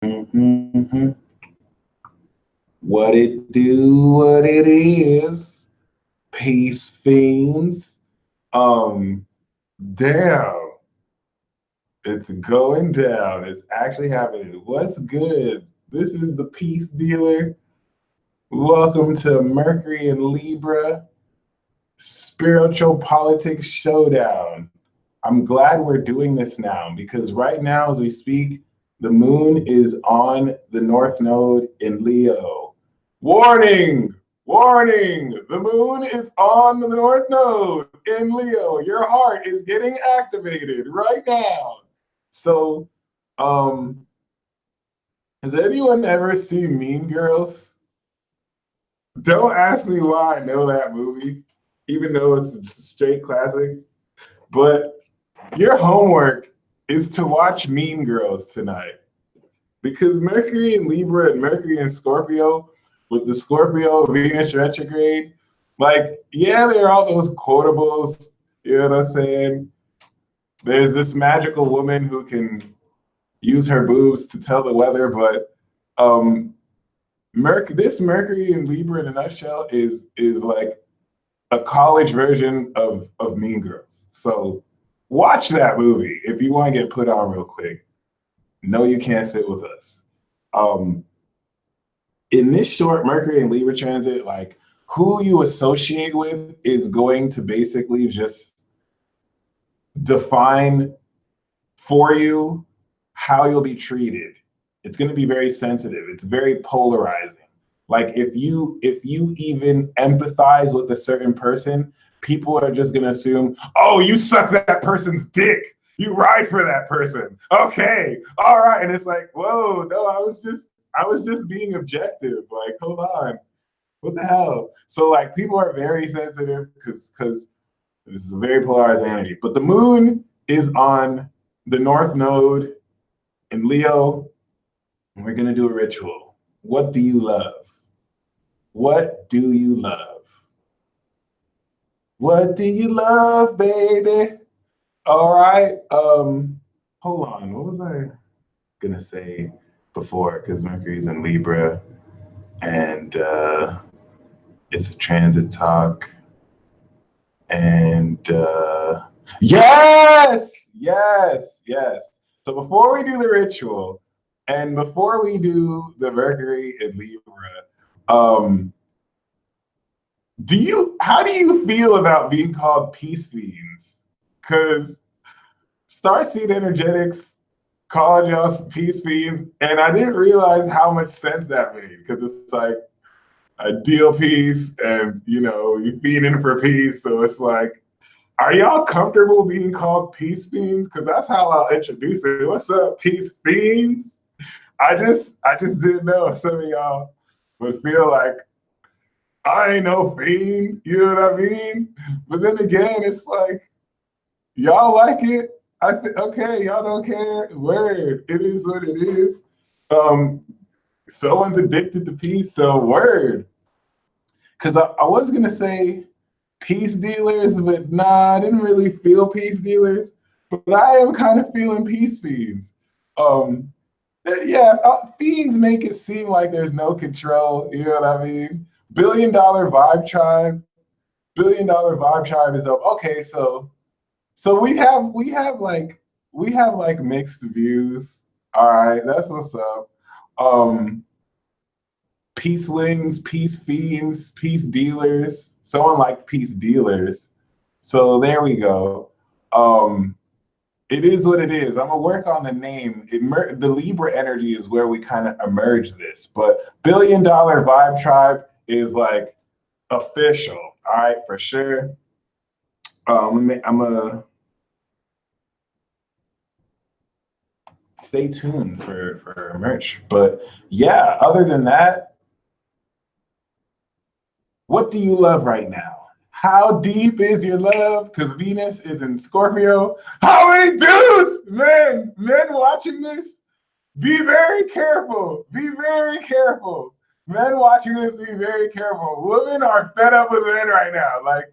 Mhm. What it do, what it is. Peace fiends. Um, damn, it's going down. It's actually happening. What's good? This is the peace dealer. Welcome to Mercury and Libra Spiritual Politics Showdown. I'm glad we're doing this now because right now, as we speak, the moon is on the North Node in Leo. Warning! Warning! The moon is on the North Node in Leo. Your heart is getting activated right now. So, um, has anyone ever seen Mean Girls? Don't ask me why I know that movie, even though it's a straight classic. But your homework is to watch Mean Girls tonight because Mercury in Libra and Mercury in Scorpio with the Scorpio Venus retrograde, like, yeah, there are all those quotables, you know what I'm saying? There's this magical woman who can use her boobs to tell the weather, but um, this Mercury in Libra in a nutshell is like a college version of Mean Girls. So watch that movie if you want to get put on real quick. No, you can't sit with us. Um, in this short Mercury and Libra transit, like who you associate with is going to basically just define for you how you'll be treated. It's going to be very sensitive. It's very polarizing. Like if you even empathize with a certain person, people are just going to assume, "Oh, you suck that person's dick. You ride for that person." Okay. All right. And it's like, "Whoa, no, I was just being objective. Like, hold on. What the hell?" So like people are very sensitive because this is a very polarized energy. But the moon is on the North Node in Leo, and we're gonna do a ritual. What do you love? What do you love? What do you love, baby? All right. Hold on. What was I gonna say before? Because Mercury's in Libra, and it's a transit talk. And yes, yes, yes. So before we do the ritual, and before we do the Mercury and Libra, um, how do you feel about being called peace fiends? Because Starseed Energetics called y'all peace fiends, and I didn't realize how much sense that made. Because it's like a deal peace, and you fiending for peace, so it's like, are y'all comfortable being called peace fiends? Because that's how I'll introduce it. What's up, peace fiends? I just didn't know if some of y'all would feel like I ain't no fiend. You know what I mean? But then again, it's like y'all like it. Okay, y'all don't care. Word, it is what it is. Um, Someone's addicted to peace, so word. Because I was gonna say peace dealers, but nah, I didn't really feel peace dealers. But I am kind of feeling peace fiends. Um, yeah, fiends make it seem like there's no control. You know what I mean? Billion dollar vibe tribe. Billion dollar vibe tribe is up. Okay, so we have like mixed views. All right, that's what's up. Um, Peacelings, peace fiends, peace dealers. Someone like peace dealers. So there we go. Um, it is what it is. I'm gonna work on the name. The Libra energy is where we kind of emerge this, but billion dollar vibe tribe is like official. All right, for sure. I'm gonna stay tuned for merch, but yeah. Other than that, what do you love right now? How deep is your love? Because Venus is in Scorpio. How many dudes, men watching this? Be very careful. Be very careful. Men watching this, be very careful. Women are fed up with men right now. Like,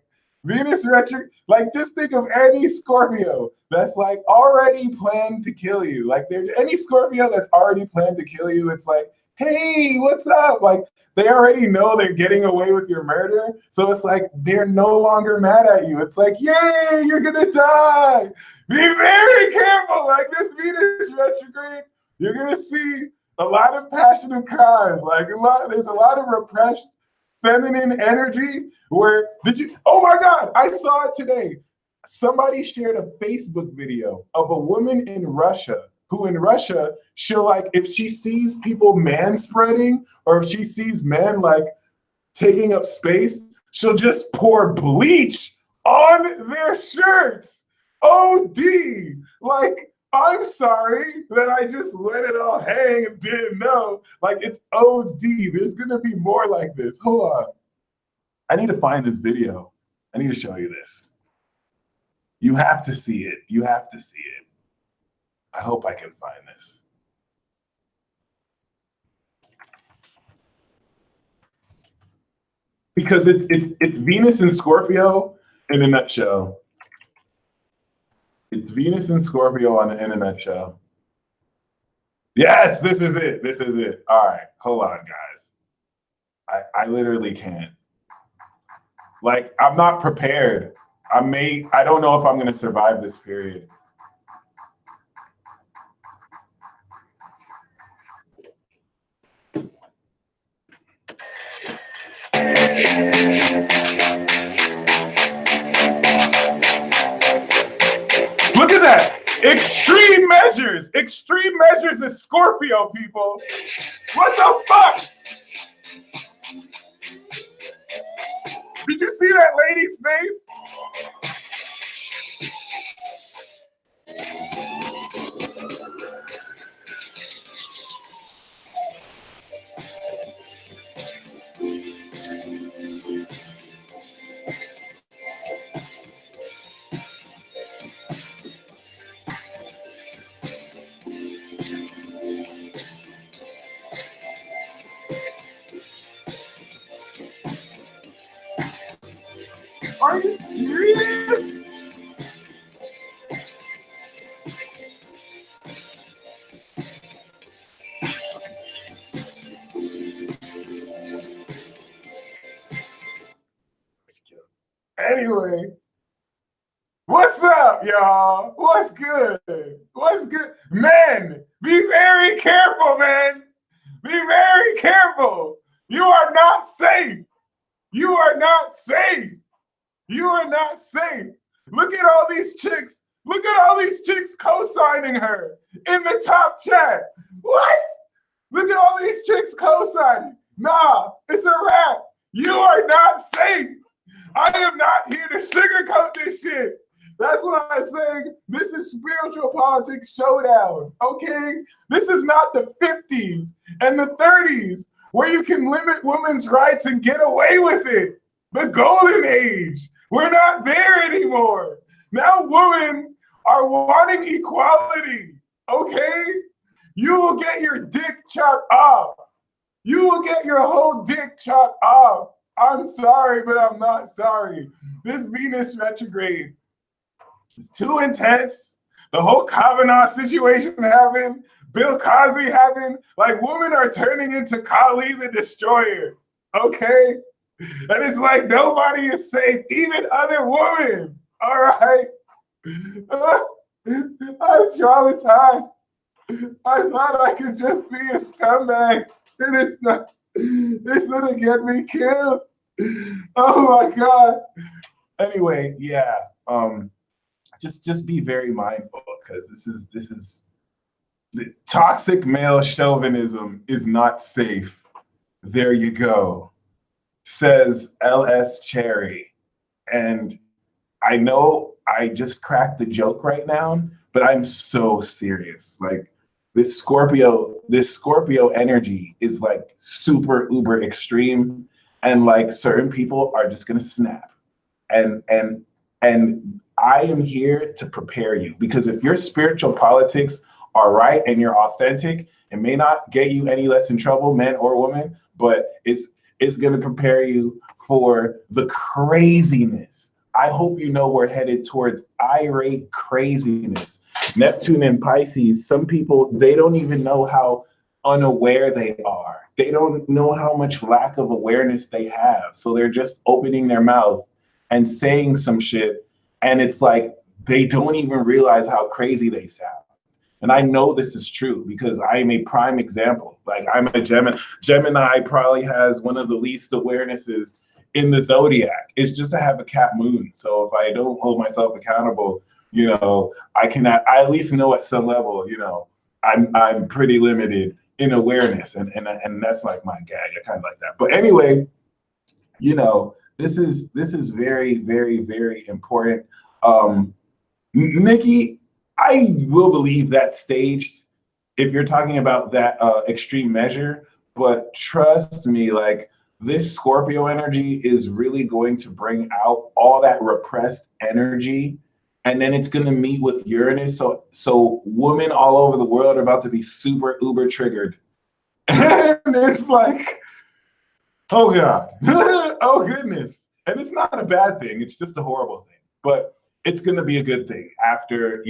Venus retro, like just think of any Scorpio that's like already planned to kill you. Like there's any Scorpio that's already planned to kill you. It's like, hey, what's up? Like they already know they're getting away with your murder. So it's like they're no longer mad at you. It's like, yay, you're gonna die. Be very careful. Like this Venus retrograde, you're gonna see a lot of passionate cries. Like there's a lot of repressed feminine energy where oh my God, I saw it today. Somebody shared a Facebook video of a woman in Russia who in Russia, she'll like, if she sees people manspreading or if she sees men like taking up space, she'll just pour bleach on their shirts. OD. Like, I'm sorry that I just let it all hang and didn't know. Like, it's OD. There's going to be more like this. Hold on. I need to find this video. I need to show you this. You have to see it. You have to see it. I hope I can find this. Because it's Venus and Scorpio in a nutshell. It's Venus and Scorpio in a nutshell. Yes, this is it. This is it. All right, hold on, guys. I literally can't. Like, I'm not prepared. I don't know if I'm gonna survive this period. Look at that. Extreme measures. Extreme measures is Scorpio, people. What the fuck? Did you see that lady's face? Are you serious? Anyway, what's up, y'all? What's good? What's good? Men, be very careful, man. Be very careful. You are not safe. You are not safe. You are not safe. Look at all these chicks. Look at all these chicks co-signing her in the top chat. What? Look at all these chicks co-signing. Nah, it's a wrap. You are not safe. I am not here to sugarcoat this shit. That's what I'm saying. This is spiritual politics showdown, okay? This is not the 50s and the 30s where you can limit women's rights and get away with it. The golden age. We're not there anymore. Now women are wanting equality, okay? You will get your dick chopped off. You will get your whole dick chopped off. I'm sorry, but I'm not sorry. This Venus retrograde is too intense. The whole Kavanaugh situation happened. Bill Cosby happened. Like, women are turning into Kali the Destroyer, okay? And it's like nobody is safe, even other women. All right. I'm traumatized. I thought I could just be a scumbag, and it's not. It's gonna get me killed. Oh my God. Anyway, yeah. Just be very mindful because this is the toxic male chauvinism is not safe. There you go. Says LS Cherry. And I know I just cracked the joke right now, but I'm so serious. Like this Scorpio energy is like super uber extreme, and like certain people are just gonna snap. And I am here to prepare you, because if your spiritual politics are right and you're authentic, it may not get you any less in trouble, man or woman, but it's going to prepare you for the craziness. I hope you know we're headed towards irate craziness. Neptune and Pisces, some people, they don't even know how unaware they are. They don't know how much lack of awareness they have. So they're just opening their mouth and saying some shit. And it's like they don't even realize how crazy they sound. And I know this is true because I am a prime example. Like I'm a Gemini. Gemini probably has one of the least awarenesses in the zodiac. It's just I have a cat moon. So if I don't hold myself accountable, I cannot. I at least know at some level, I'm pretty limited in awareness, and that's like my gag. I kind of like that. But anyway, this is very, very, very important. Nikki, I will believe that staged if you're talking about that extreme measure, but trust me, like this Scorpio energy is really going to bring out all that repressed energy, and then it's going to meet with Uranus. So women all over the world are about to be super uber triggered, and it's like, oh God, oh goodness, and it's not a bad thing. It's just a horrible thing, but it's going to be a good thing after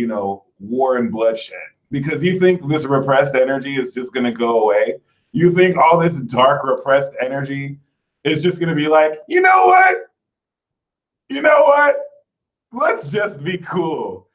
war and bloodshed. Because you think this repressed energy is just going to go away. You think all this dark repressed energy is just going to be like, you know what? Let's just be cool.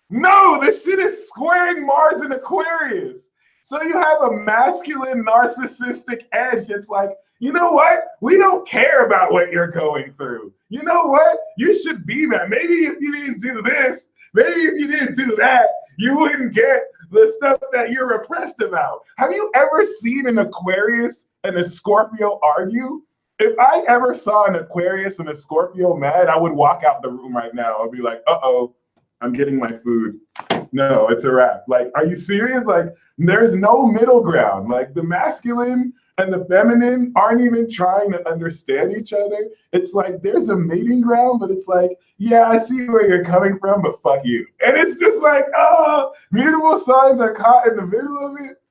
No, this shit is squaring Mars in Aquarius. So you have a masculine narcissistic edge. It's like, you know what? We don't care about what you're going through. You know what? You should be that. Maybe if you didn't do this, maybe if you didn't do that, you wouldn't get the stuff that you're repressed about. Have you ever seen an Aquarius and a Scorpio argue? If I ever saw an Aquarius and a Scorpio mad, I would walk out the room right now. I'd be like, uh-oh, I'm getting my food. No, it's a wrap. Like, are you serious? Like, there's no middle ground. Like, the masculine and the feminine aren't even trying to understand each other. It's like there's a meeting ground, but it's like, yeah, I see where you're coming from, but fuck you. And it's just like, mutable signs are caught in the middle of it.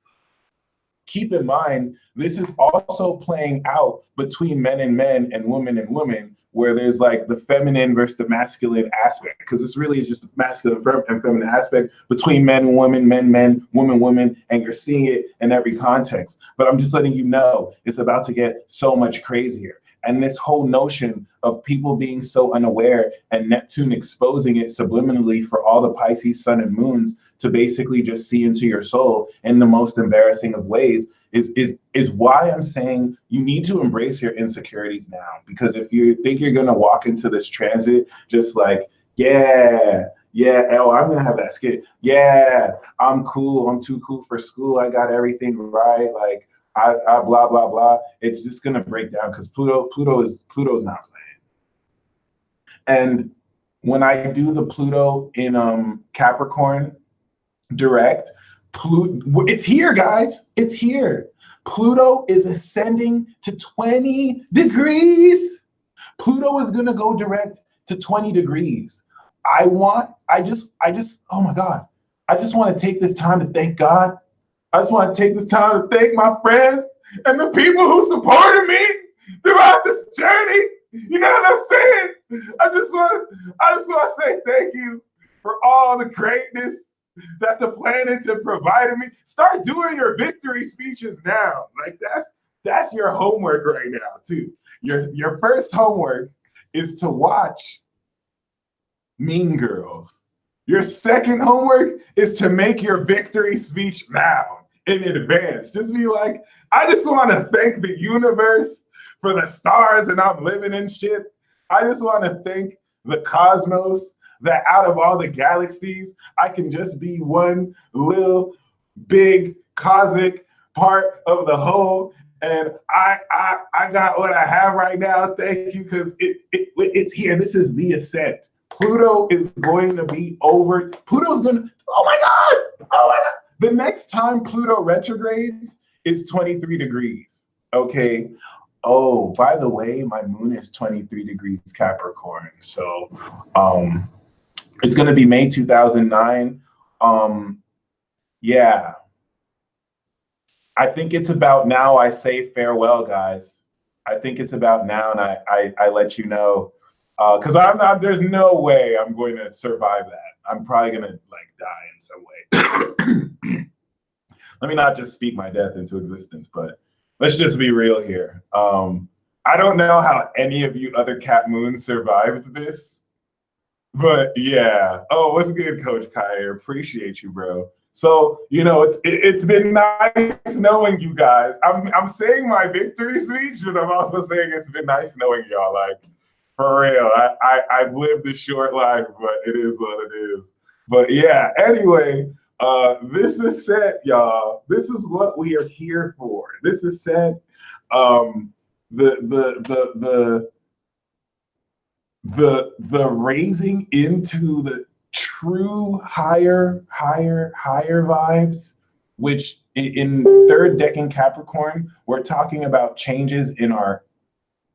Keep in mind, this is also playing out between men and women, where there's like the feminine versus the masculine aspect, because this really is just a masculine and feminine aspect between men and women, men, women, and you're seeing it in every context. But I'm just letting you know it's about to get so much crazier. And this whole notion of people being so unaware and Neptune exposing it subliminally for all the Pisces sun and moons to basically just see into your soul in the most embarrassing of ways is why I'm saying you need to embrace your insecurities now. Because if you think you're going to walk into this transit just like, yeah, oh, I'm going to have that skit. Yeah, I'm cool. I'm too cool for school. I got everything right. Like, I blah, blah, blah. It's just going to break down because Pluto's not playing. And when I do the Pluto in Capricorn direct, it's here, guys. It's here. Pluto is ascending to 20 degrees. Pluto is going to go direct to 20 degrees. Oh my God. I just want to take this time to thank God. I just want to take this time to thank my friends and the people who supported me throughout this journey. You know what I'm saying? I just want to say thank you for all the greatness that the planets have provided me. Start doing your victory speeches now. Like that's your homework right now too. Your first homework is to watch Mean Girls. Your second homework is to make your victory speech now in advance. Just be like, I just want to thank the universe for the stars and I'm living in shit. I just want to thank the cosmos that out of all the galaxies, I can just be one little big cosmic part of the whole. And I got what I have right now. Thank you, because it's here. This is the ascent. Pluto is going to be over. Pluto's going to, oh my God. The next time Pluto retrogrades is 23 degrees, okay? Oh, by the way, my moon is 23 degrees Capricorn. So it's going to be May 2009. Yeah. I think it's about now I say farewell, guys. I think it's about now, and I let you know Because I'm not. There's no way I'm going to survive that. I'm probably gonna like die in some way. Let me not just speak my death into existence, but let's just be real here. I don't know how any of you other Cat Moons survived this, but yeah. Oh, what's good, Coach Kyer? Appreciate you, bro. So it's been nice knowing you guys. I'm saying my victory speech, but I'm also saying it's been nice knowing y'all. Like for real, I've lived a short life, but it is what it is. But yeah. Anyway, this is set, y'all. This is what we are here for. This is set. The the raising into the true higher vibes, which in third decan Capricorn, we're talking about changes in our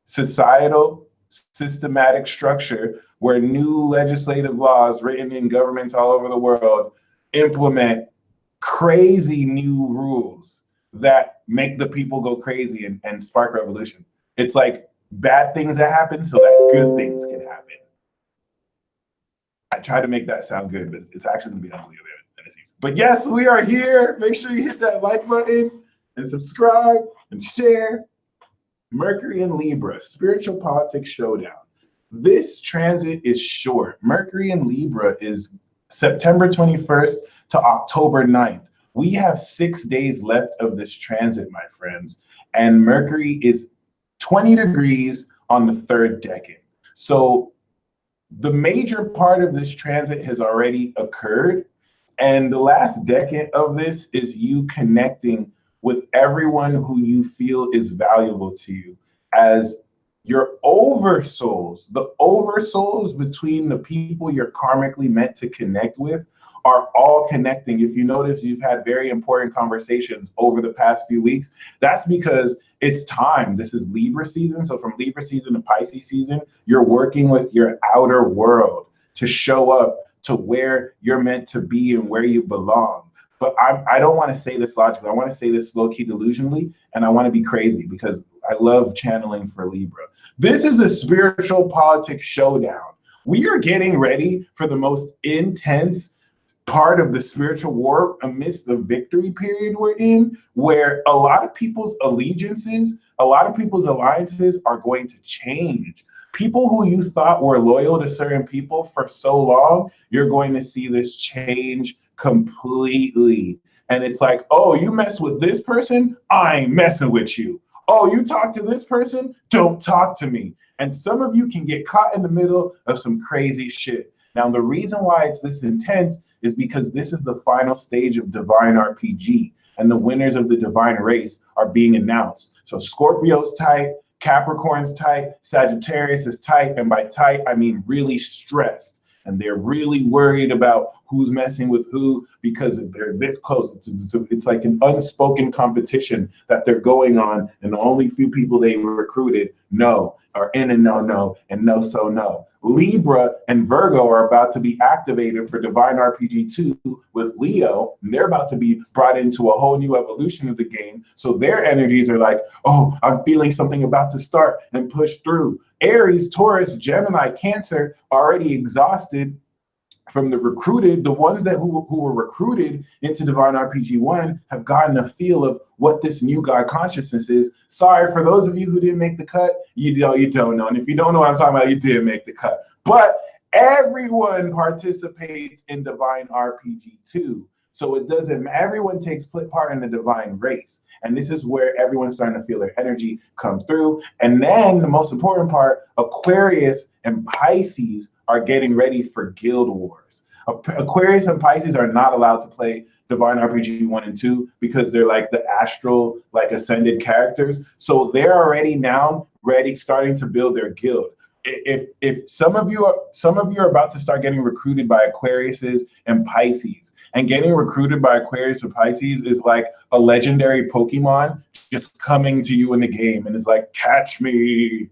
societal systematic structure where new legislative laws written in governments all over the world implement crazy new rules that make the people go crazy and spark revolution. It's like bad things that happen so that good things can happen. I try to make that sound good, but it's actually going to be uglier than it seems. But yes, we are here. Make sure you hit that like button and subscribe and share. Mercury and Libra, spiritual politics showdown. This transit is short. Mercury and Libra is September 21st to October 9th. We have 6 days left of this transit, my friends. And Mercury is 20 degrees on the third decan. So the major part of this transit has already occurred. And the last decan of this is you connecting with everyone who you feel is valuable to you as your oversouls. The oversouls between the people you're karmically meant to connect with are all connecting. If you notice, you've had very important conversations over the past few weeks. That's because it's time. This is Libra season. So from Libra season to Pisces season, you're working with your outer world to show up to where you're meant to be and where you belong. But I don't want to say this logically. I want to say this low-key delusionally, and I want to be crazy because I love channeling for Libra. This is a spiritual politics showdown. We are getting ready for the most intense part of the spiritual war amidst the victory period we're in, where a lot of people's allegiances, a lot of people's alliances are going to change. People who you thought were loyal to certain people for so long, you're going to see this change completely. And it's like, oh, you mess with this person, I ain't messing with you. Oh, you talk to this person, don't talk to me. And some of you can get caught in the middle of some crazy shit. Now, the reason why it's this intense is because this is the final stage of Divine RPG, and the winners of the Divine race are being announced. So Scorpio's tight, Capricorn's tight, Sagittarius is tight, and by tight, I mean really stressed. And they're really worried about who's messing with who because they're this close. It's like an unspoken competition that they're going on, and the only few people they recruited are in and no, and no, so no. Libra and Virgo are about to be activated for Divine RPG 2 with Leo, and they're about to be brought into a whole new evolution of the game. So their energies are like, oh, I'm feeling something about to start and push through. Aries, Taurus, Gemini, Cancer already exhausted from the recruited. The ones who were recruited into Divine RPG 1 have gotten a feel of what this new God consciousness is. Sorry, for those of you who didn't make the cut, you don't know. And if you don't know what I'm talking about, you did make the cut. But everyone participates in Divine RPG 2. So it doesn't, everyone takes part in the Divine race. And this is where everyone's starting to feel their energy come through. And then the most important part, Aquarius and Pisces are getting ready for guild wars. Aquarius and Pisces are not allowed to play Divine RPG 1 and 2 because they're like the astral, like ascended characters. So they're already now ready, starting to build their guild. If some of you are about to start getting recruited by Aquariuses and Pisces, and getting recruited by Aquarius or Pisces is like a legendary Pokemon just coming to you in the game, and it's like, catch me.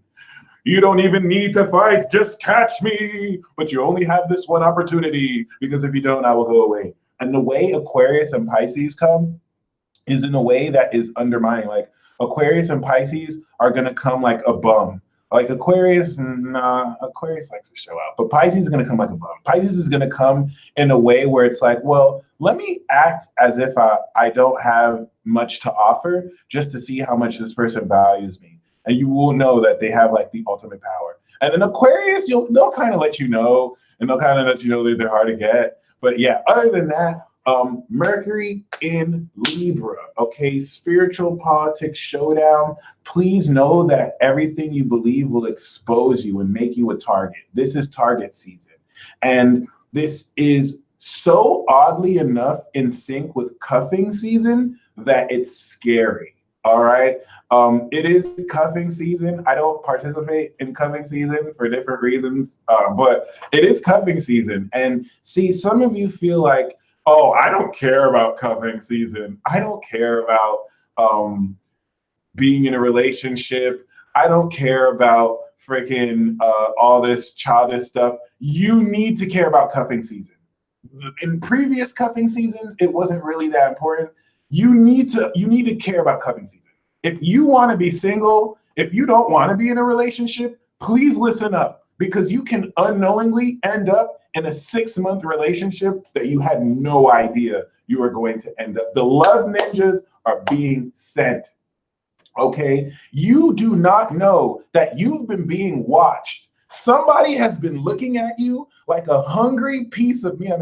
You don't even need to fight, just catch me. But you only have this one opportunity, because if you don't, I will go away. And the way Aquarius and Pisces come is in a way that is undermining. Like Aquarius and Pisces are gonna come like a bum. Like Aquarius, nah, Aquarius likes to show out, but Pisces is gonna come like a bum. Pisces is gonna come in a way where it's like, well, let me act as if I don't have much to offer just to see how much this person values me. And you will know that they have like the ultimate power. And then Aquarius, they'll kind of let you know, and they'll kind of let you know that they're hard to get. But yeah, other than that, Mercury in Libra, okay, spiritual politics showdown. Please know that everything you believe will expose you and make you a target. This is target season. And this is so oddly enough in sync with cuffing season that it's scary. All right. It is cuffing season. I don't participate in cuffing season for different reasons, but it is cuffing season. And see, some of you feel like, oh, I don't care about cuffing season. I don't care about being in a relationship. I don't care about freaking all this childish stuff. You need to care about cuffing season. In previous cuffing seasons, it wasn't really that important. You need to care about cuffing season. If you want to be single, if you don't want to be in a relationship, please listen up, because you can unknowingly end up in a 6-month relationship that you had no idea you were going to end up. The love ninjas are being sent. Okay, you do not know that you've been being watched. Somebody has been looking at you like a hungry piece of meat. That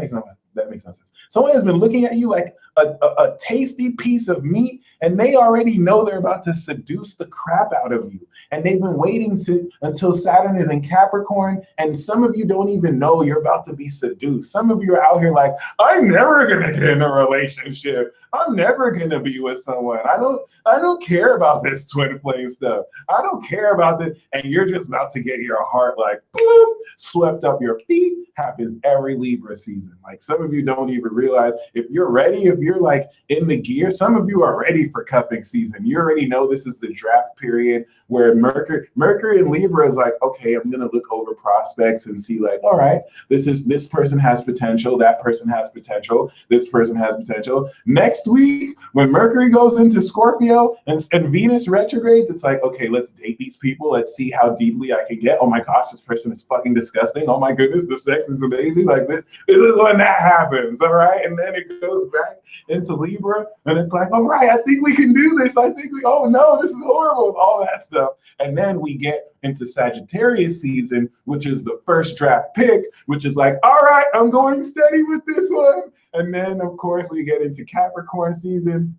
makes no sense. Someone has been looking at you like a tasty piece of meat, and they already know they're about to seduce the crap out of you. And they've been waiting until Saturn is in Capricorn, and some of you don't even know you're about to be seduced. Some of you are out here like, I'm never gonna get in a relationship. I'm never gonna be with someone. I don't care about this twin flame stuff. I don't care about this. And you're just about to get your heart like bloop, swept up your feet. Happens every Libra season. Like, some of you don't even realize, if you're ready, if you're like in the gear, some of you are ready for cuffing season. You already know this is the draft period where Mercury and Libra is like, okay, I'm gonna look over prospects and see like, all right, this person has potential, that person has potential, this person has potential. Next week, when Mercury goes into Scorpio and Venus retrogrades, it's like, okay, let's date these people. Let's see how deeply I can get. Oh my gosh, this person is fucking disgusting. Oh my goodness, the sex is amazing. Like this is when that happens, all right? And then it goes back into Libra, and it's like, all right, I think we can do this. Oh no, this is horrible, all that stuff. And then we get into Sagittarius season, which is the first draft pick, which is like, all right, I'm going steady with this one. And then, of course, we get into Capricorn season,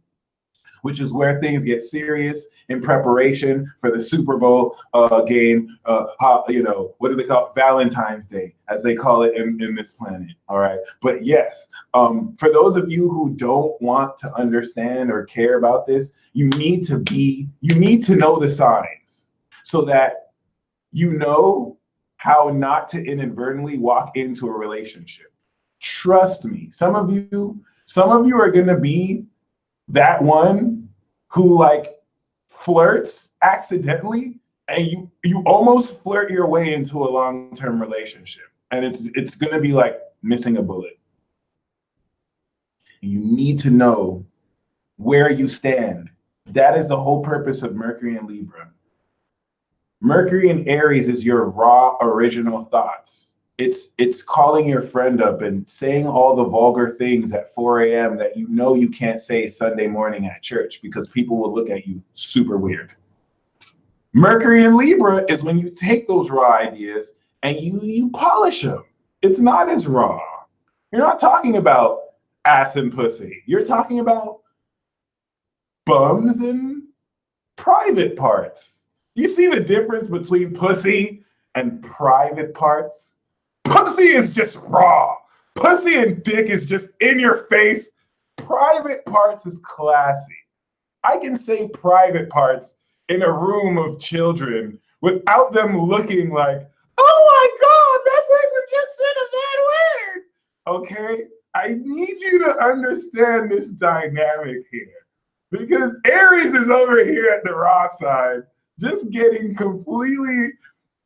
which is where things get serious in preparation for the Super Bowl game. What do they call it? Valentine's Day, as they call it in this planet. All right. But yes, for those of you who don't want to understand or care about this, you need to know the signs so that you know how not to inadvertently walk into a relationship. Trust me, some of you are going to be that one who like flirts accidentally, and you almost flirt your way into a long-term relationship, and it's going to be like missing a bullet. You need to know where you stand. That is the whole purpose of Mercury and Libra. Mercury in Aries is your raw original thoughts. It's calling your friend up and saying all the vulgar things at 4 a.m. that you know you can't say Sunday morning at church because people will look at you super weird. Mercury in Libra is when you take those raw ideas and you polish them. It's not as raw. You're not talking about ass and pussy. You're talking about bums and private parts. You see the difference between pussy and private parts? Pussy is just raw. Pussy and dick is just in your face. Private parts is classy. I can say private parts in a room of children without them looking like, oh my God, that person just said a bad word. Okay? I need you to understand this dynamic here, because Aries is over here at the raw side, just getting completely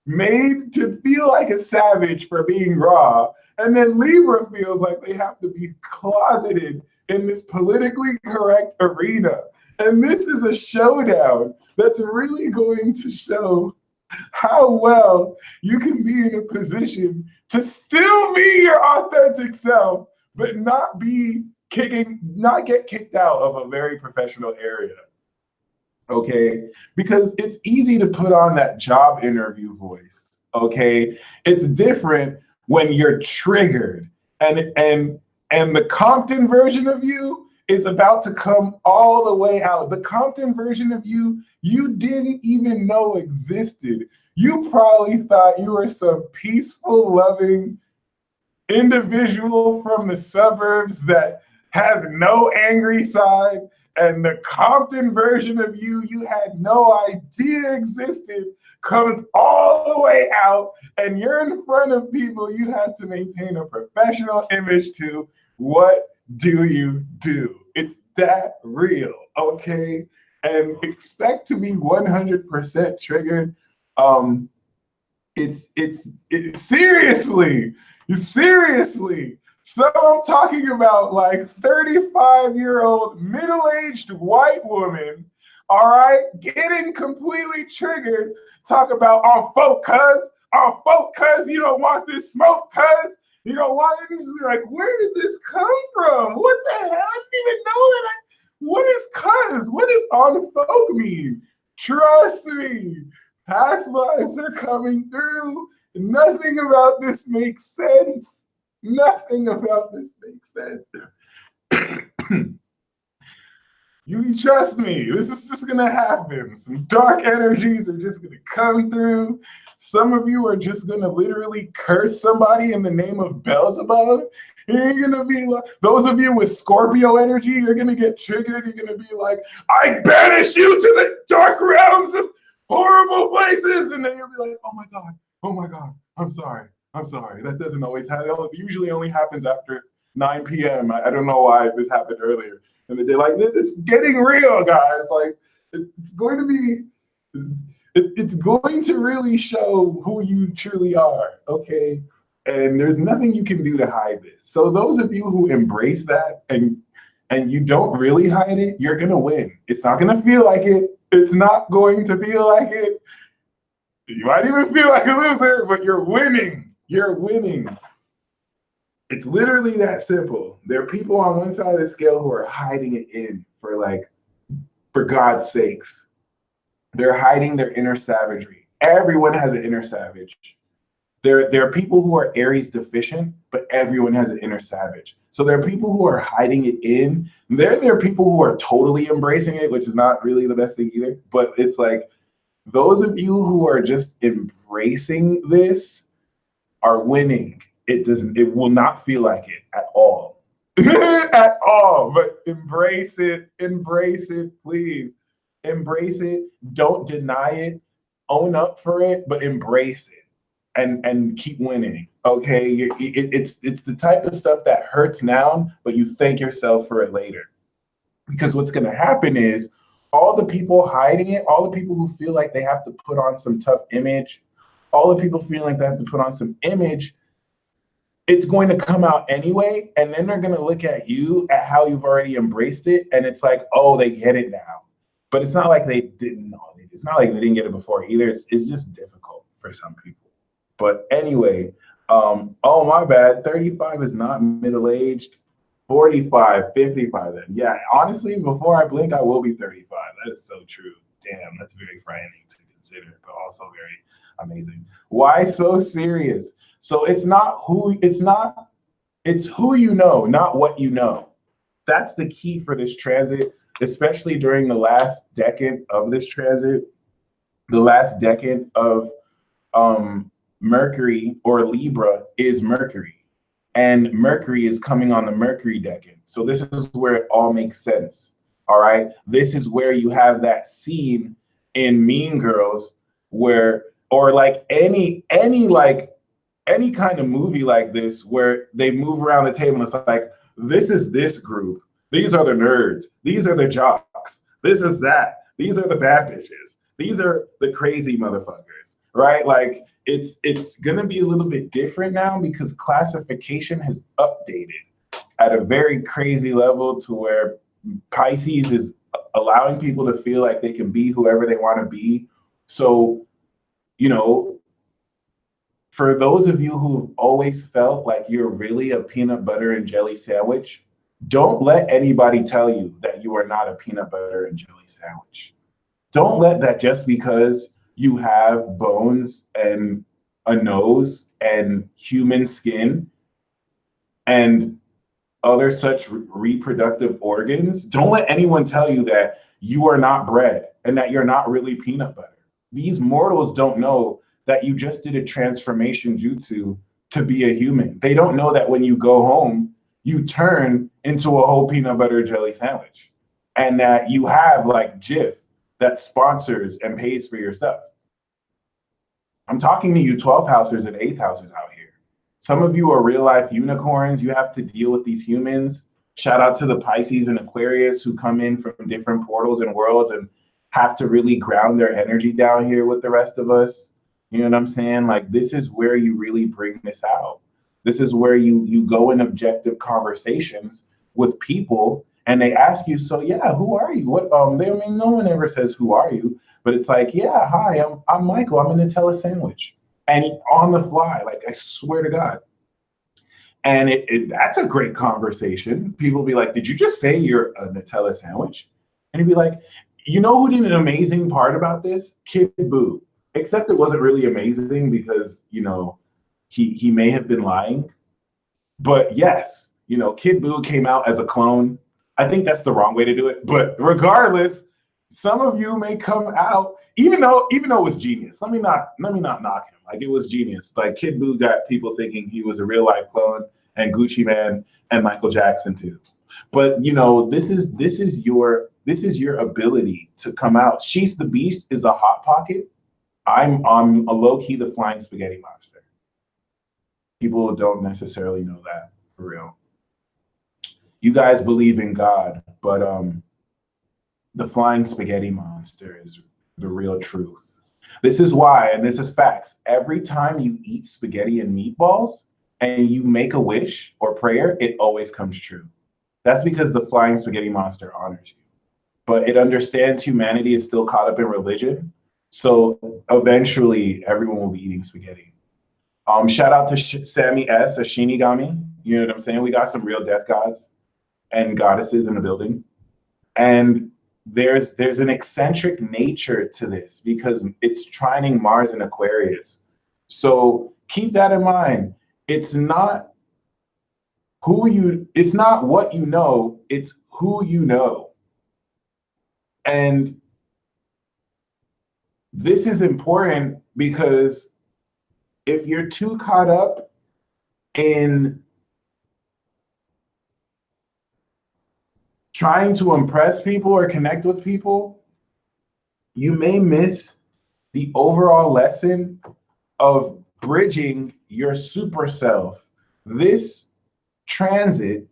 made to feel like a savage for being raw. And then Libra feels like they have to be closeted in this politically correct arena. And this is a showdown that's really going to show how well you can be in a position to still be your authentic self, but not get kicked out of a very professional area. Okay, because it's easy to put on that job interview voice. Okay, it's different when you're triggered, and the Compton version of you is about to come all the way out. The Compton version of you didn't even know existed. You probably thought you were some peaceful, loving individual from the suburbs that has no angry side, and the Compton version of you had no idea existed, comes all the way out, and you're in front of people you have to maintain a professional image to. What do you do? It's that real, okay? And expect to be 100% triggered. Um, it's seriously. So I'm talking about like 35-year-old middle-aged white woman, all right, getting completely triggered, talk about our folk cuz, you don't want this smoke cuz, you don't want it. Just be like, where did this come from? What the hell? I didn't even know that. What is cuz? What does on folk mean? Trust me, past lives are coming through. Nothing about this makes sense. Nothing about this makes sense. You trust me, this is just gonna happen. Some dark energies are just gonna come through. Some of you are just gonna literally curse somebody in the name of Beelzebub. And you're gonna be like, those of you with Scorpio energy, you're gonna get triggered. You're gonna be like, I banish you to the dark realms of horrible places. And then you'll be like, oh my God, I'm sorry. That doesn't always happen. It usually only happens after 9 p.m. I don't know why this happened earlier in the day. Like this, it's getting real, guys. Like it's going to be, it's going to really show who you truly are. Okay, and there's nothing you can do to hide this. So those of you who embrace that and you don't really hide it, you're gonna win. It's not gonna feel like it. It's not going to feel like it. You might even feel like a loser, but you're winning. You're winning. It's literally that simple. There are people on one side of the scale who are hiding it in for God's sakes. They're hiding their inner savagery. Everyone has an inner savage. There are people who are Aries deficient, but everyone has an inner savage. So there are people who are hiding it in. There are people who are totally embracing it, which is not really the best thing either. But it's like those of you who are just embracing this are winning. It will not feel like it at all. At all. But embrace it, please. Embrace it. Don't deny it. Own up for it, but embrace it and keep winning. Okay. It's the type of stuff that hurts now, but you thank yourself for it later. Because what's gonna happen is all the people hiding it, all the people who feel like they have to put on some tough image, all the people feeling like they have to put on some image, it's going to come out anyway. And then they're going to look at you at how you've already embraced it. And it's like, oh, they get it now. But it's not like they didn't know. It's not like they didn't get it before either. It's just difficult for some people. But anyway, oh, my bad. 35 is not middle-aged. 45, 55 then. Yeah, honestly, before I blink, I will be 35. That is so true. Damn, that's very frightening to consider, but also very amazing. Why so serious? So it's who you know, not what you know. That's the key for this transit, especially during the last decade of this transit, the last decade of Mercury or Libra is Mercury. And Mercury is coming on the Mercury decade. So this is where it all makes sense. All right. This is where you have that scene in Mean Girls where, or like any kind of movie like this where they move around the table and it's like, this is this group. These are the nerds. These are the jocks. This is that. These are the bad bitches. These are the crazy motherfuckers, right? Like it's gonna be a little bit different now because classification has updated at a very crazy level to where Pisces is allowing people to feel like they can be whoever they want to be. So You know, for those of you who've always felt like you're really a peanut butter and jelly sandwich, don't let anybody tell you that you are not a peanut butter and jelly sandwich. Don't let that just because you have bones and a nose and human skin and other such reproductive organs, don't let anyone tell you that you are not bread and that you're not really peanut butter. These mortals don't know that you just did a transformation jutsu to be a human. They don't know that when you go home, you turn into a whole peanut butter jelly sandwich and that you have like Jif that sponsors and pays for your stuff. I'm talking to you 12 housers and 8 housers out here. Some of you are real life unicorns. You have to deal with these humans. Shout out to the Pisces and Aquarius who come in from different portals and worlds and have to really ground their energy down here with the rest of us. You know what I'm saying? Like, this is where you really bring this out. This is where you go in objective conversations with people and they ask you, so yeah, who are you? What they I mean, no one ever says who are you, but it's like, yeah, hi, I'm Michael. I'm a Nutella sandwich. And on the fly, like I swear to God. And that's a great conversation. People be like, did you just say you're a Nutella sandwich? And he'd be like, you know who did an amazing part about this? Kid Boo. Except it wasn't really amazing because, you know, he may have been lying. But yes, you know, Kid Boo came out as a clone. I think that's the wrong way to do it. But regardless, some of you may come out, even though it was genius. Let me not knock him. Like, it was genius. Like, Kid Boo got people thinking he was a real life clone, and Gucci Man and Michael Jackson too. But you know, this is your ability to come out. She's the Beast is a hot pocket. I'm a low key the flying spaghetti monster. People don't necessarily know that for real. You guys believe in God, but the flying spaghetti monster is the real truth. This is why, and this is facts, every time you eat spaghetti and meatballs and you make a wish or prayer, it always comes true. That's because the flying spaghetti monster honors you. But it understands humanity is still caught up in religion. So eventually everyone will be eating spaghetti. Shout out to Sammy S, a Shinigami. You know what I'm saying? We got some real death gods and goddesses in the building. And there's an eccentric nature to this because it's trining Mars and Aquarius. So keep that in mind. It's not what you know, it's who you know. And this is important because if you're too caught up in trying to impress people or connect with people, you may miss the overall lesson of bridging your super self. This transit,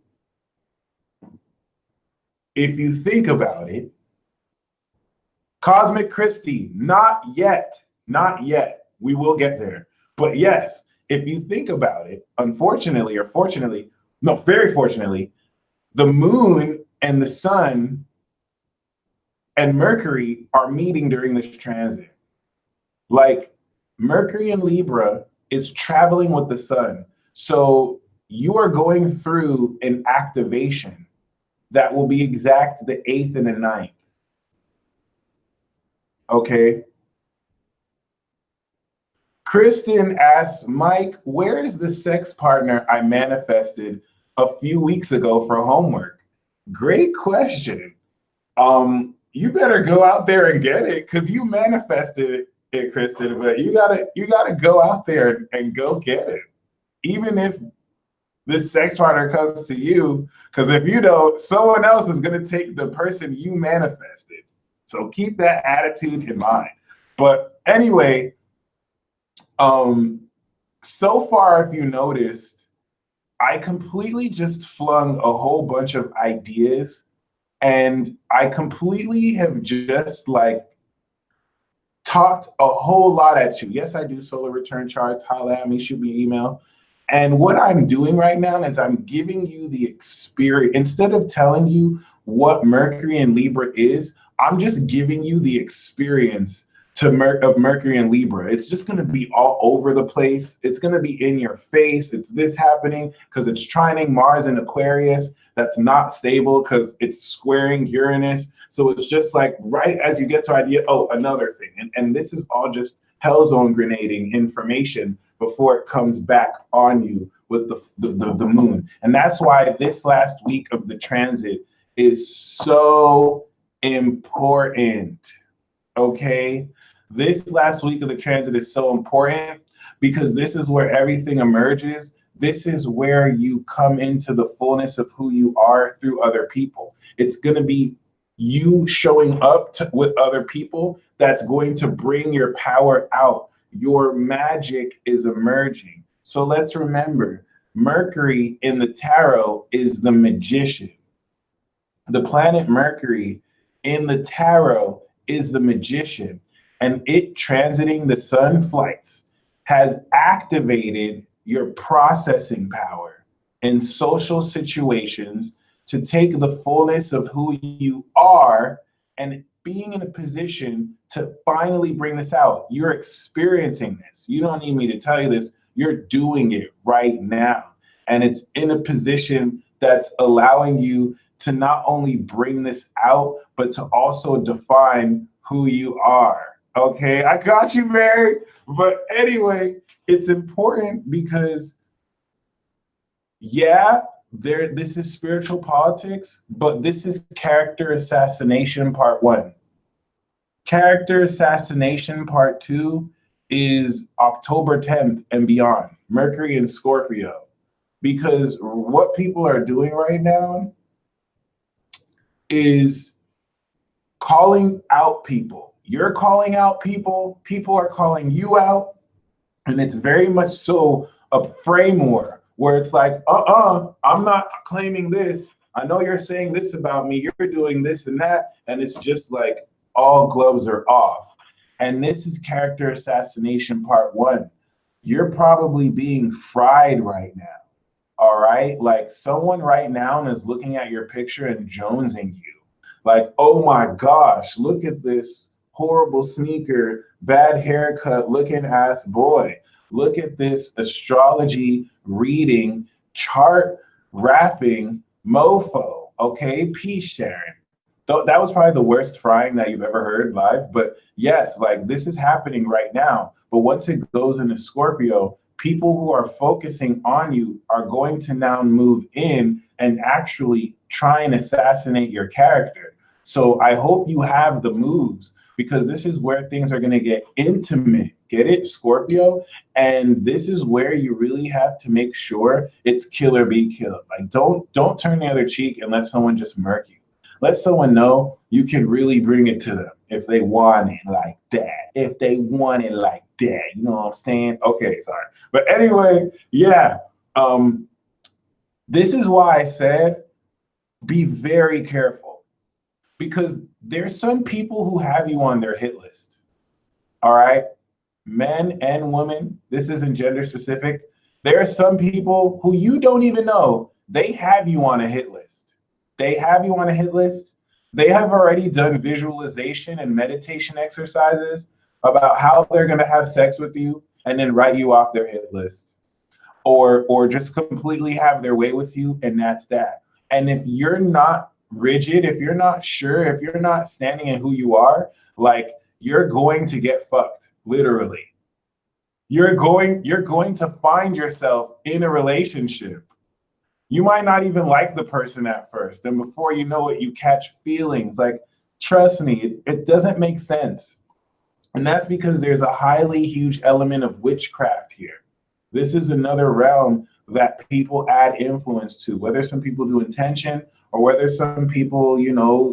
if you think about it, Cosmic Christie, not yet. We will get there. But yes, if you think about it, unfortunately or fortunately, no, very fortunately, the moon and the sun and Mercury are meeting during this transit. Like, Mercury in Libra is traveling with the sun. So you are going through an activation that will be exact the 8th and the 9th. Okay. Kristen asks, Mike, where is the sex partner I manifested a few weeks ago for homework? Great question. You better go out there and get it because you manifested it, Kristen. But you gotta go out there and go get it, even if this sex partner comes to you. Because if you don't, someone else is gonna take the person you manifested. So keep that attitude in mind. But anyway, so far, if you noticed, I completely just flung a whole bunch of ideas and I completely have just like talked a whole lot at you. Yes, I do solar return charts. Holla at me, shoot me an email. And what I'm doing right now is I'm giving you the experience. Instead of telling you what Mercury and Libra is, I'm just giving you the experience of Mercury and Libra. It's just going to be all over the place. It's going to be in your face. It's this happening because it's trining Mars in Aquarius. That's not stable because it's squaring Uranus. So it's just like right as you get to idea, oh, another thing. And this is all just hell zone grenading information before it comes back on you with the moon. And that's why this last week of the transit is so important. Okay, this last week of the transit is so important because this is where everything emerges. This is where you come into the fullness of who you are through other people. It's going to be you showing up with other people that's going to bring your power out. Your magic is emerging. So let's remember, Mercury in the tarot is the magician. The planet Mercury in the tarot is the magician, and it transiting the sun flights has activated your processing power in social situations to take the fullness of who you are and being in a position to finally bring this out. You're experiencing this. You don't need me to tell you this. You're doing it right now. And it's in a position that's allowing you to not only bring this out, but to also define who you are. Okay, I got you, Mary. But anyway, it's important because, yeah, this is spiritual politics, but this is character assassination part 1. Character assassination part 2 is October 10th and beyond, Mercury and Scorpio. Because what people are doing right now is calling out people. You're calling out people. People are calling you out. And it's very much so a framework where it's like, I'm not claiming this. I know you're saying this about me. You're doing this and that. And it's just like all gloves are off. And this is character assassination part 1. You're probably being fried right now. All right. Like someone right now is looking at your picture and jonesing you. Like, oh my gosh, look at this horrible sneaker, bad haircut looking ass boy. Look at this astrology reading, chart rapping mofo. Okay. Peace, Sharon. That was probably the worst frying that you've ever heard live. But yes, like this is happening right now. But once it goes into Scorpio, people who are focusing on you are going to now move in and actually try and assassinate your character. So I hope you have the moves because this is where things are going to get intimate. Get it, Scorpio? And this is where you really have to make sure it's kill or be killed. Like don't turn the other cheek and let someone just murk you. Let someone know you can really bring it to them if they want it like that. If they want it like that. You know what I'm saying? Okay, sorry. But anyway, yeah. This is why I said be very careful. Because there's some people who have you on their hit list. All right? Men and women. This isn't gender specific. There are some people who you don't even know. They have you on a hit list. They have you on a hit list. They have already done visualization and meditation exercises about how they're going to have sex with you and then write you off their hit list. Or just completely have their way with you, and that's that. And if you're not rigid, if you're not sure, if you're not standing in who you are, like you're going to get fucked, literally. You're going to find yourself in a relationship. You might not even like the person at first. And before you know it, you catch feelings. Like, trust me, it doesn't make sense. And that's because there's a highly huge element of witchcraft here. This is another realm that people add influence to, whether some people do intention or whether some people,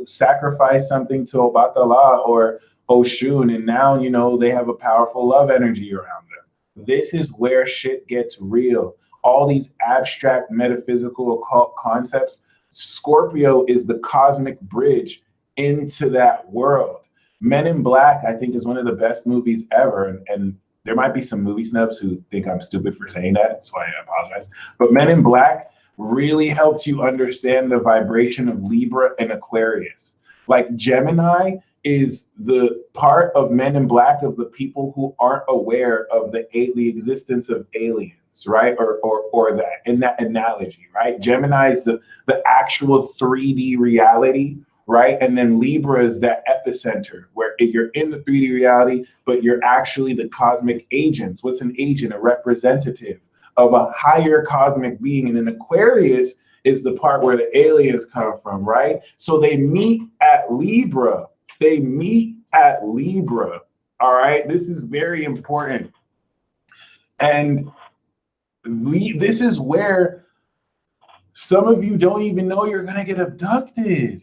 sacrifice something to Obatala or Oshun, and now, they have a powerful love energy around them. This is where shit gets real. All these abstract metaphysical occult concepts, Scorpio is the cosmic bridge into that world. Men in Black, I think, is one of the best movies ever. And there might be some movie snubs who think I'm stupid for saying that, so I apologize. But Men in Black really helps you understand the vibration of Libra and Aquarius. Like Gemini is the part of Men in Black of the people who aren't aware of the existence of aliens, right? Or that in that analogy, right? Gemini is the actual 3D reality, right? And then Libra is that epicenter where you're in the 3D reality, but you're actually the cosmic agents. What's an agent? A representative of a higher cosmic being. And in Aquarius is the part where the aliens come from, right? So they meet at Libra. They meet at Libra. All right. This is very important. And this is where some of you don't even know you're going to get abducted.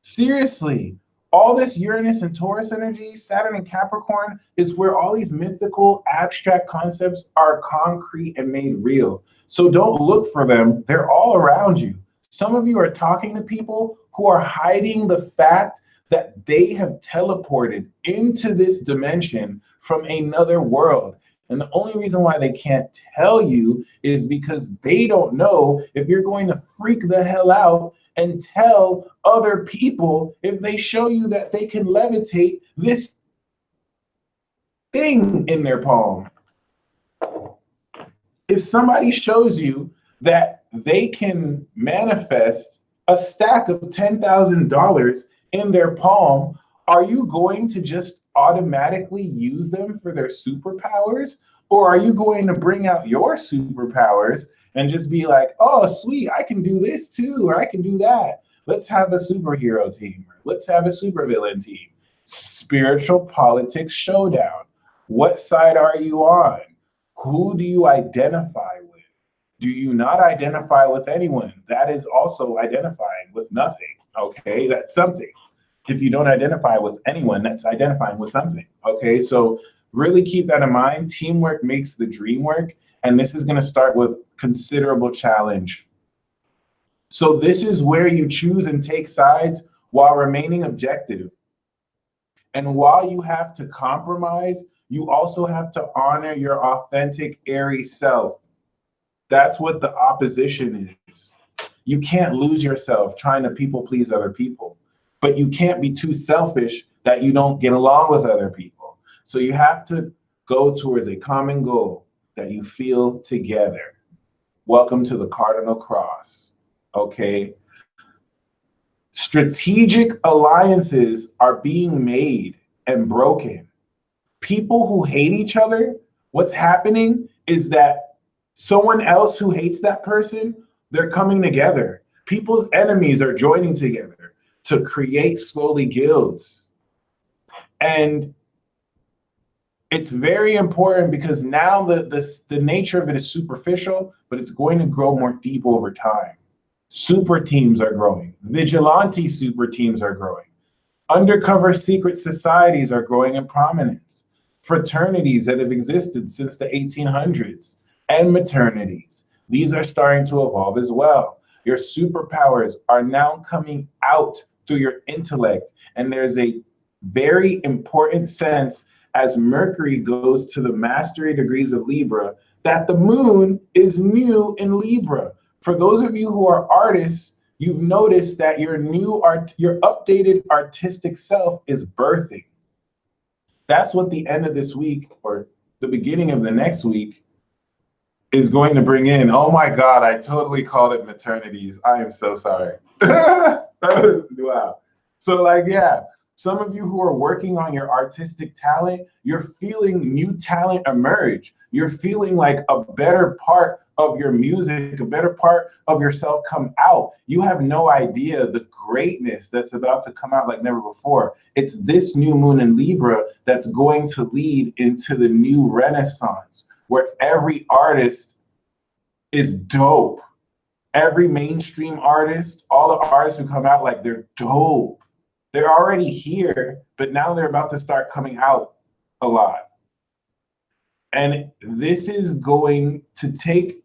Seriously. All this Uranus and Taurus energy, Saturn and Capricorn, is where all these mythical, abstract concepts are concrete and made real. So don't look for them. They're all around you. Some of you are talking to people who are hiding the fact that they have teleported into this dimension from another world. And the only reason why they can't tell you is because they don't know if you're going to freak the hell out and tell other people if they show you that they can levitate this thing in their palm. If somebody shows you that they can manifest a stack of $10,000 in their palm, are you going to just automatically use them for their superpowers? Or are you going to bring out your superpowers and just be like, oh, sweet, I can do this too, or I can do that. Let's have a superhero team. Or let's have a supervillain team. Spiritual politics showdown. What side are you on? Who do you identify with? Do you not identify with anyone? That is also identifying with nothing, okay? That's something. If you don't identify with anyone, that's identifying with something, okay? So really keep that in mind. Teamwork makes the dream work, and this is gonna start with considerable challenge. So this is where you choose and take sides while remaining objective. And while you have to compromise, you also have to honor your authentic Aries self. That's what the opposition is. You can't lose yourself trying to people please other people, but you can't be too selfish that you don't get along with other people. So you have to go towards a common goal that you feel together. Welcome to the Cardinal Cross, okay? Strategic alliances are being made and broken. People who hate each other, what's happening is that someone else who hates that person, they're coming together. People's enemies are joining together to create slowly guilds. And it's very important because now the nature of it is superficial, but it's going to grow more deep over time. Super teams are growing. Vigilante super teams are growing. Undercover secret societies are growing in prominence. Fraternities that have existed since the 1800s and maternities. These are starting to evolve as well. Your superpowers are now coming out through your intellect. And there's a very important sense as Mercury goes to the mastery degrees of Libra, that the moon is new in Libra. For those of you who are artists, you've noticed that your updated artistic self is birthing. That's what the end of this week or the beginning of the next week is going to bring in. Oh my God, I totally called it maternities. I am so sorry. Wow. So like, yeah, some of you who are working on your artistic talent, you're feeling new talent emerge. You're feeling like a better part of your music, a better part of yourself come out. You have no idea the greatness that's about to come out like never before. It's this new moon in Libra that's going to lead into the new renaissance where every artist is dope. Every mainstream artist, all the artists who come out, like they're dope. They're already here, but now they're about to start coming out a lot. And this is going to take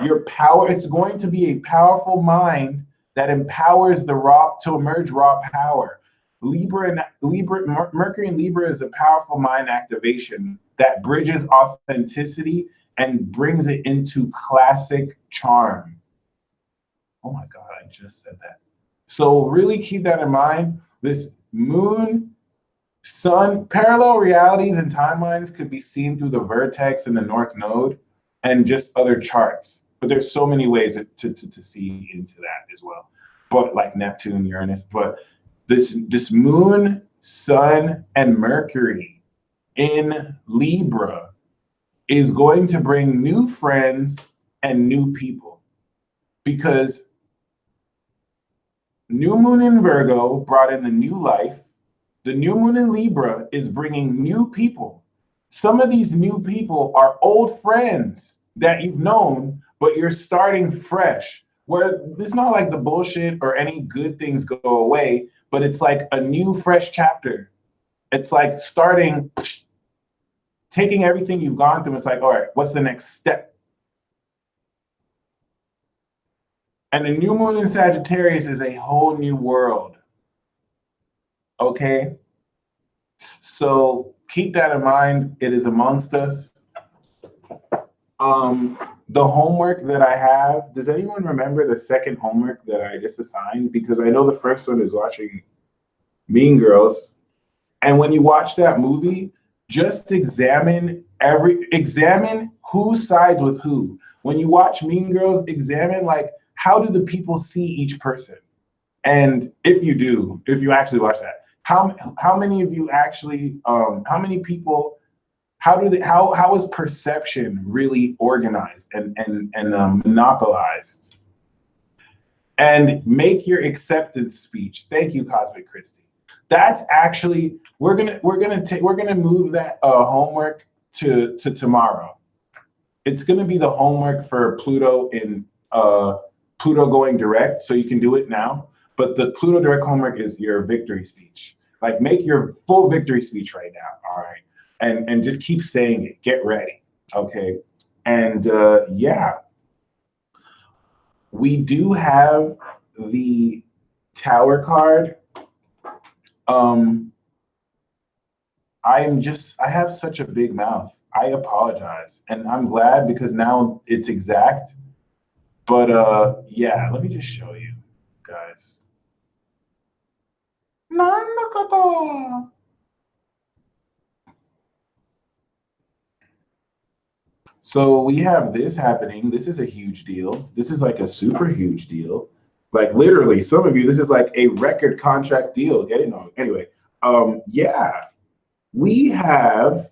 your power. It's going to be a powerful mind that empowers the raw to emerge raw power. Mercury and Libra is a powerful mind activation that bridges authenticity and brings it into classic charm. Oh my God, I just said that. So really keep that in mind. This moon Sun parallel realities and timelines could be seen through the vertex and the North Node and just other charts. But there's so many ways to see into that as well. But like Neptune, Uranus, but this moon, sun, and Mercury in Libra is going to bring new friends and new people because new moon in Virgo brought in the new life. The new moon in Libra is bringing new people. Some of these new people are old friends that you've known, but you're starting fresh. Where it's not like the bullshit or any good things go away, but it's like a new, fresh chapter. It's like starting, taking everything you've gone through. It's like, all right, what's the next step? And the new moon in Sagittarius is a whole new world. Okay? So keep that in mind. It is amongst us. The homework that I have, does anyone remember the second homework that I just assigned? Because I know the first one is watching Mean Girls. And when you watch that movie, just examine who sides with who. When you watch Mean Girls, examine like how do the people see each person? And if you actually watch that, how many of you actually how many people how is perception really organized and monopolized? And make your acceptance speech. Thank you, Cosmic Christie. That's actually we're gonna move that homework to tomorrow. It's gonna be the homework for Pluto in Pluto going direct, so you can do it now. But the Pluto direct homework is your victory speech. Like make your full victory speech right now. All right. And just keep saying it. Get ready. Okay. And yeah, we do have the Tower card. I have such a big mouth. I apologize. And I'm glad because now it's exact. But yeah, let me just show you guys. So we have this happening. This is a huge deal. This is like a super huge deal. Like literally, some of you, this is like a record contract deal. Getting on. Anyway, yeah, we have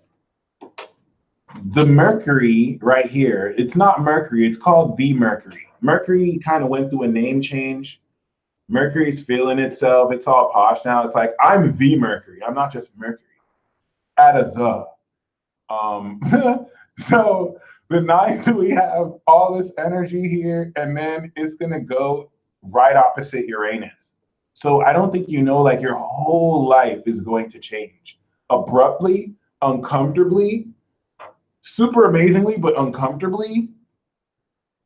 the Mercury right here. It's not Mercury. It's called the Mercury. Mercury kind of went through a name change. Mercury's feeling itself. It's all posh now. It's like I'm the Mercury. I'm not just Mercury. Add a the. So the ninth, we have all this energy here, and then it's gonna go right opposite Uranus. So I don't think you know, like your whole life is going to change abruptly, uncomfortably, super amazingly, but uncomfortably.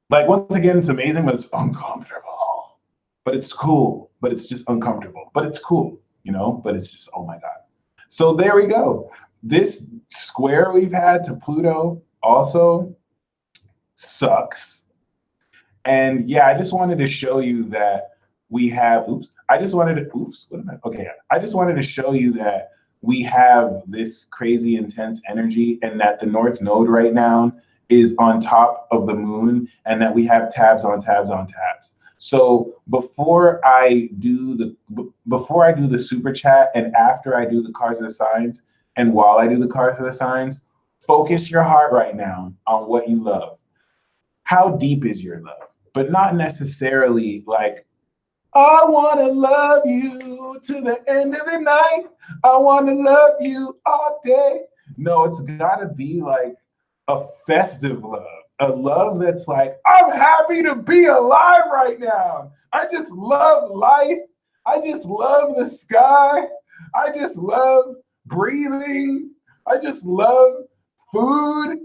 Like once again, it's amazing, but it's uncomfortable. But it's cool, but it's just uncomfortable. But it's cool, but it's just, oh my God. So there we go. This square we've had to Pluto also sucks. And yeah, I just wanted to show you that we have, I just wanted to show you that we have this crazy intense energy and that the North Node right now is on top of the moon and that we have tabs on tabs on tabs. So before I do the super chat and after I do the cards of the signs, and while I do the cards of the signs, focus your heart right now on what you love. How deep is your love? But not necessarily like, I want to love you to the end of the night. I want to love you all day. No, it's got to be like a festive love, a love that's like, I'm happy to be alive right now. I just love life. I just love the sky. I just love breathing. I just love food.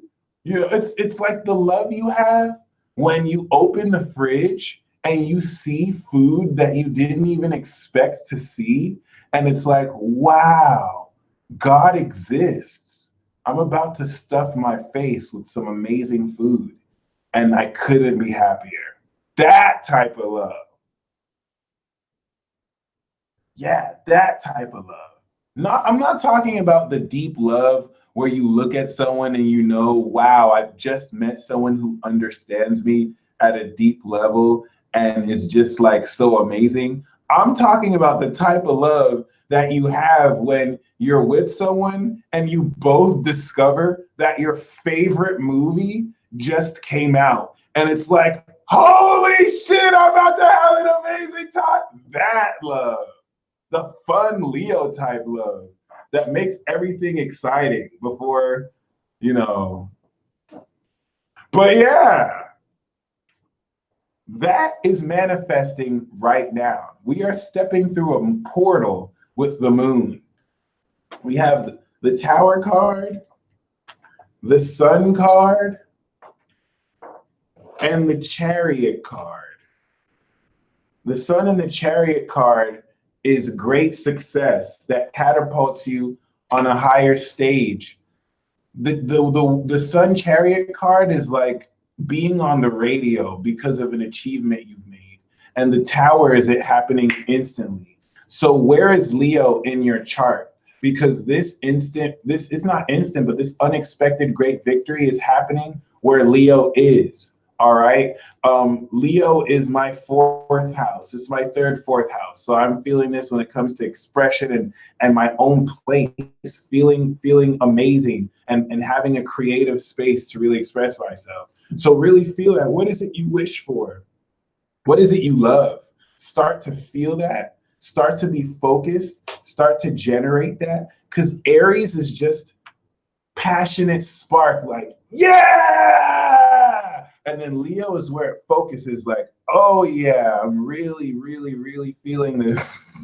It's like the love you have when you open the fridge and you see food that you didn't even expect to see. And it's like, wow, God exists. I'm about to stuff my face with some amazing food and I couldn't be happier. That type of love. Yeah, that type of love. I'm not talking about the deep love where you look at someone and you know, wow, I've just met someone who understands me at a deep level and is just like so amazing. I'm talking about the type of love that you have when you're with someone and you both discover that your favorite movie just came out. And it's like, holy shit, I'm about to have an amazing time. That love, the fun Leo type love that makes everything exciting before, you know. But yeah, that is manifesting right now. We are stepping through a portal with the moon. We have the Tower card, the Sun card, and the Chariot card. The Sun and the Chariot card is great success that catapults you on a higher stage. The Sun Chariot card is like being on the radio because of an achievement you've made. And the Tower is it happening instantly. So where is Leo in your chart? Because this is not instant, but this unexpected great victory is happening where Leo is. All right. Leo is my fourth house. It's my third, fourth house. So I'm feeling this when it comes to expression and my own place, feeling amazing and having a creative space to really express myself. So really feel that. What is it you wish for? What is it you love? Start to feel that. Start to be focused. Start to generate that. Because Aries is just passionate spark, like, yeah! And then Leo is where it focuses, like, oh yeah, I'm really, really, really feeling this.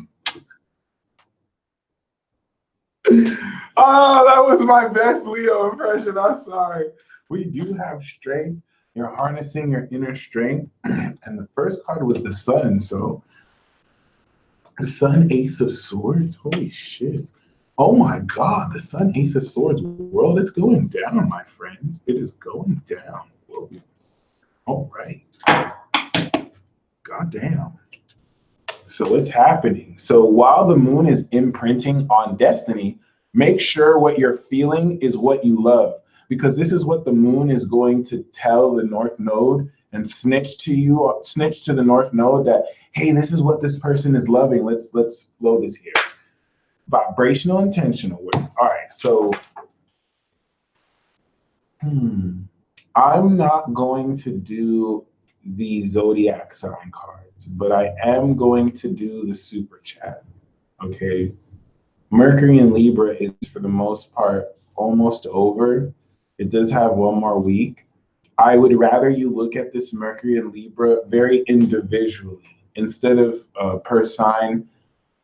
Oh, that was my best Leo impression. I'm sorry. We do have strength. You're harnessing your inner strength. And the first card was the Sun. So the Sun, Ace of Swords. Holy shit. Oh my God, the Sun, Ace of Swords world, it's going down, my friends. It is going down. Whoa. All right. God damn. So it's happening. So while the moon is imprinting on destiny, make sure what you're feeling is what you love, because this is what the moon is going to tell the North Node and snitch to the North Node that, hey, this is what this person is loving. Let's flow this here. Vibrational intentional work. All right, so I'm not going to do the zodiac sign cards, but I am going to do the super chat. Okay. Mercury in Libra is for the most part almost over. It does have one more week. I would rather you look at this Mercury in Libra very individually instead of per sign.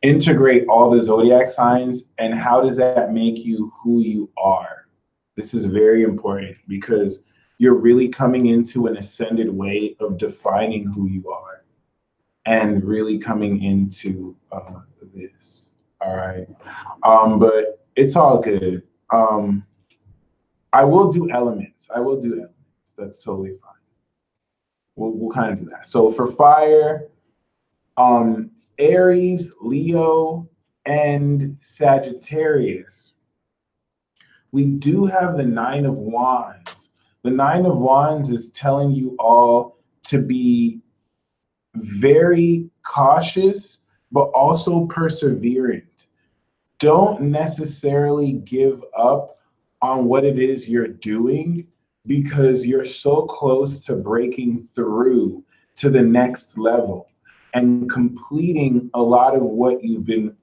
Integrate all the zodiac signs and how does that make you who you are. This is very important because you're really coming into an ascended way of defining who you are and really coming into this. All right. But it's all good. I will do elements. That's totally fine. We'll kind of do that. So for fire, Aries, Leo, and Sagittarius, we do have the Nine of Wands. The Nine of Wands is telling you all to be very cautious, but also perseverant. Don't necessarily give up on what it is you're doing because you're so close to breaking through to the next level and completing a lot of what you've been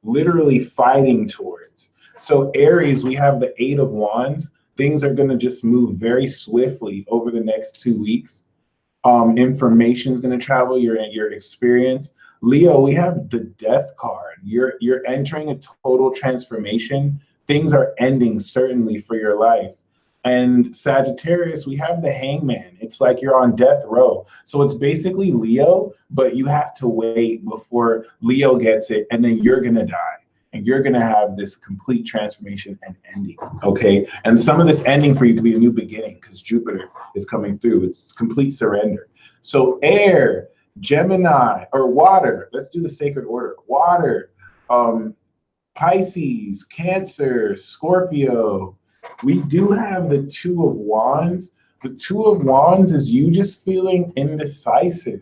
literally fighting towards. So Aries, we have the Eight of Wands. Things are going to just move very swiftly over the next 2 weeks. Information is going to travel, your experience. Leo, we have the Death card. You're entering a total transformation. Things are ending certainly for your life. And Sagittarius, we have the Hangman. It's like you're on death row. So it's basically Leo, but you have to wait before Leo gets it, and then you're gonna die. And you're gonna have this complete transformation and ending, okay? And some of this ending for you could be a new beginning because Jupiter is coming through. It's complete surrender. So air, Gemini, or water. Let's do the sacred order. Water, Pisces, Cancer, Scorpio. We do have the Two of Wands. The Two of Wands is you just feeling indecisive.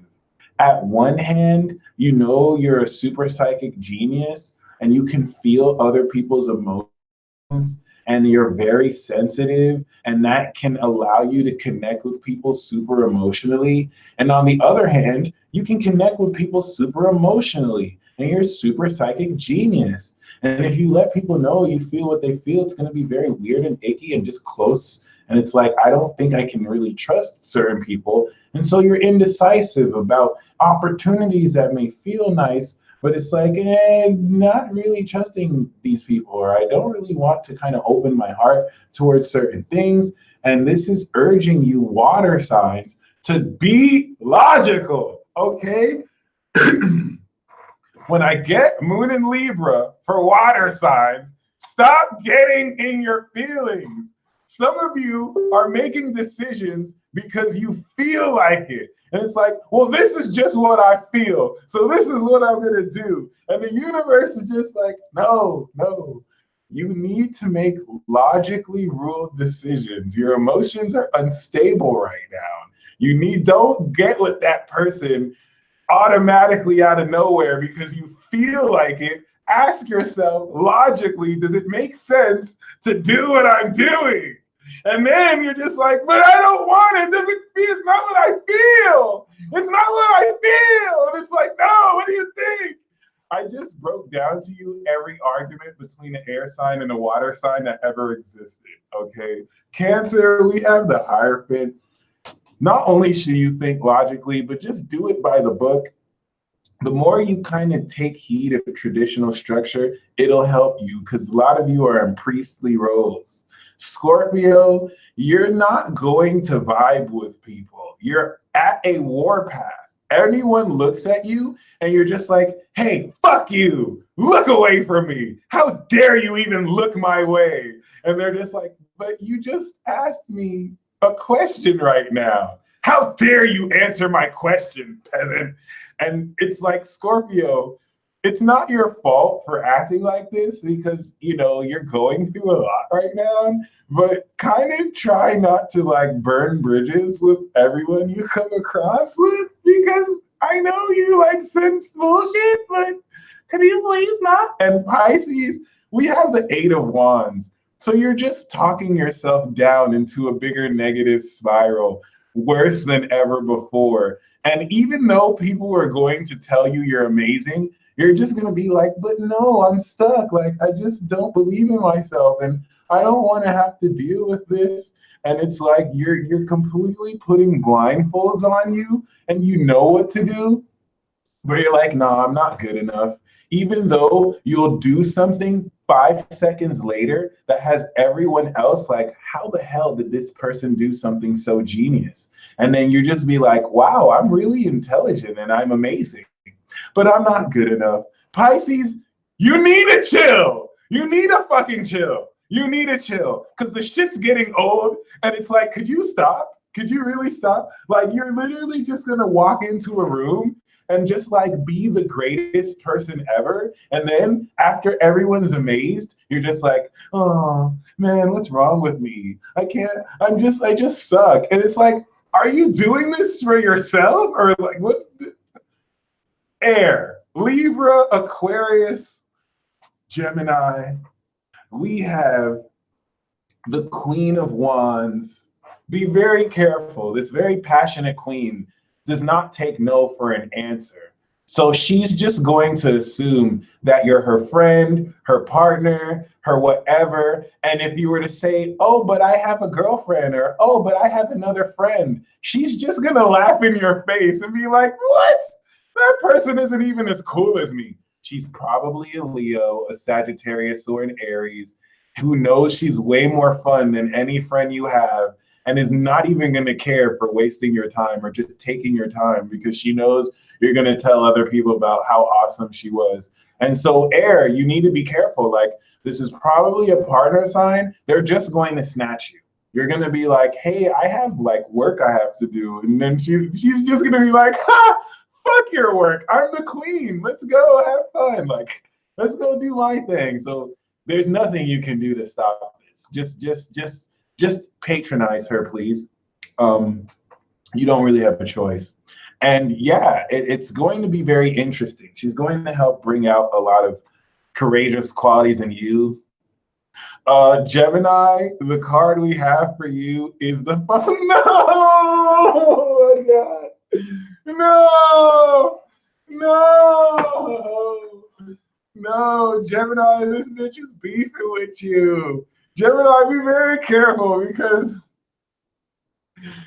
At one hand, you know you're a super psychic genius and you can feel other people's emotions and you're very sensitive, and that can allow you to connect with people super emotionally. And on the other hand, you can connect with people super emotionally and you're a super psychic genius. And if you let people know you feel what they feel, it's going to be very weird and icky and just close. And it's like, I don't think I can really trust certain people. And so you're indecisive about opportunities that may feel nice, but it's like, not really trusting these people, or I don't really want to kind of open my heart towards certain things. And this is urging you, water signs, to be logical, okay? When I get Moon in Libra for water signs, stop getting in your feelings. Some of you are making decisions because you feel like it. And it's like, well, this is just what I feel. So this is what I'm going to do. And the universe is just like, no. You need to make logically ruled decisions. Your emotions are unstable right now. Don't get with that person automatically out of nowhere because you feel like it. Ask yourself logically, does it make sense to do what I'm doing? And then you're just like, but I don't want it. It's not what I feel. It's not what I feel. And it's like, no, what do you think? I just broke down to you every argument between an air sign and a water sign that ever existed, okay? Cancer, we have the Hierophant. Not only should you think logically, but just do it by the book. The more you kind of take heed of traditional structure, it'll help you, because a lot of you are in priestly roles. Scorpio, you're not going to vibe with people. You're at a warpath. Anyone looks at you and you're just like, hey, fuck you. Look away from me. How dare you even look my way? And they're just like, but you just asked me a question right now. How dare you answer my question, peasant? And it's like, Scorpio, it's not your fault for acting like this because, you're going through a lot right now, but kind of try not to like burn bridges with everyone you come across with, because I know you like sense bullshit, but can you please not? And Pisces, we have the Eight of Wands. So you're just talking yourself down into a bigger negative spiral, worse than ever before. And even though people are going to tell you you're amazing, you're just going to be like, but no, I'm stuck. Like, I just don't believe in myself and I don't want to have to deal with this. And it's like you're completely putting blindfolds on you and you know what to do, but you're like, no, I'm not good enough. Even though you'll do something 5 seconds later that has everyone else like, how the hell did this person do something so genius? And then you just be like, wow, I'm really intelligent and I'm amazing, but I'm not good enough. Pisces, you need to chill. You need to fucking chill. You need to chill because the shit's getting old and it's like, could you stop? Could you really stop? Like, you're literally just going to walk into a room and just like be the greatest person ever. And then after everyone's amazed, you're just like, oh man, what's wrong with me? I just suck. And it's like, are you doing this for yourself or like what? Air, Libra, Aquarius, Gemini. We have the Queen of Wands. Be very careful. This very passionate queen does not take no for an answer. So she's just going to assume that you're her friend, her partner, her whatever. And if you were to say, oh, but I have a girlfriend, or oh, but I have another friend, she's just going to laugh in your face and be like, what? That person isn't even as cool as me. She's probably a Leo, a Sagittarius, or an Aries who knows she's way more fun than any friend you have and is not even going to care for wasting your time or just taking your time because she knows you're going to tell other people about how awesome she was. And so air, you need to be careful. Like, this is probably a partner sign. They're just going to snatch you. You're going to be like, hey, I have like work I have to do. And then she's just going to be like, ha, fuck your work. I'm the queen. Let's go have fun. Like, Let's go do my thing. So there's nothing you can do to stop this. Just patronize her, please. Um, you don't really have a choice. And yeah, it's going to be very interesting. She's going to help bring out a lot of courageous qualities in you. Gemini, the card we have for you is the no, oh my God, no, no, no, Gemini, this bitch is beefing with you. Gemini, be very careful because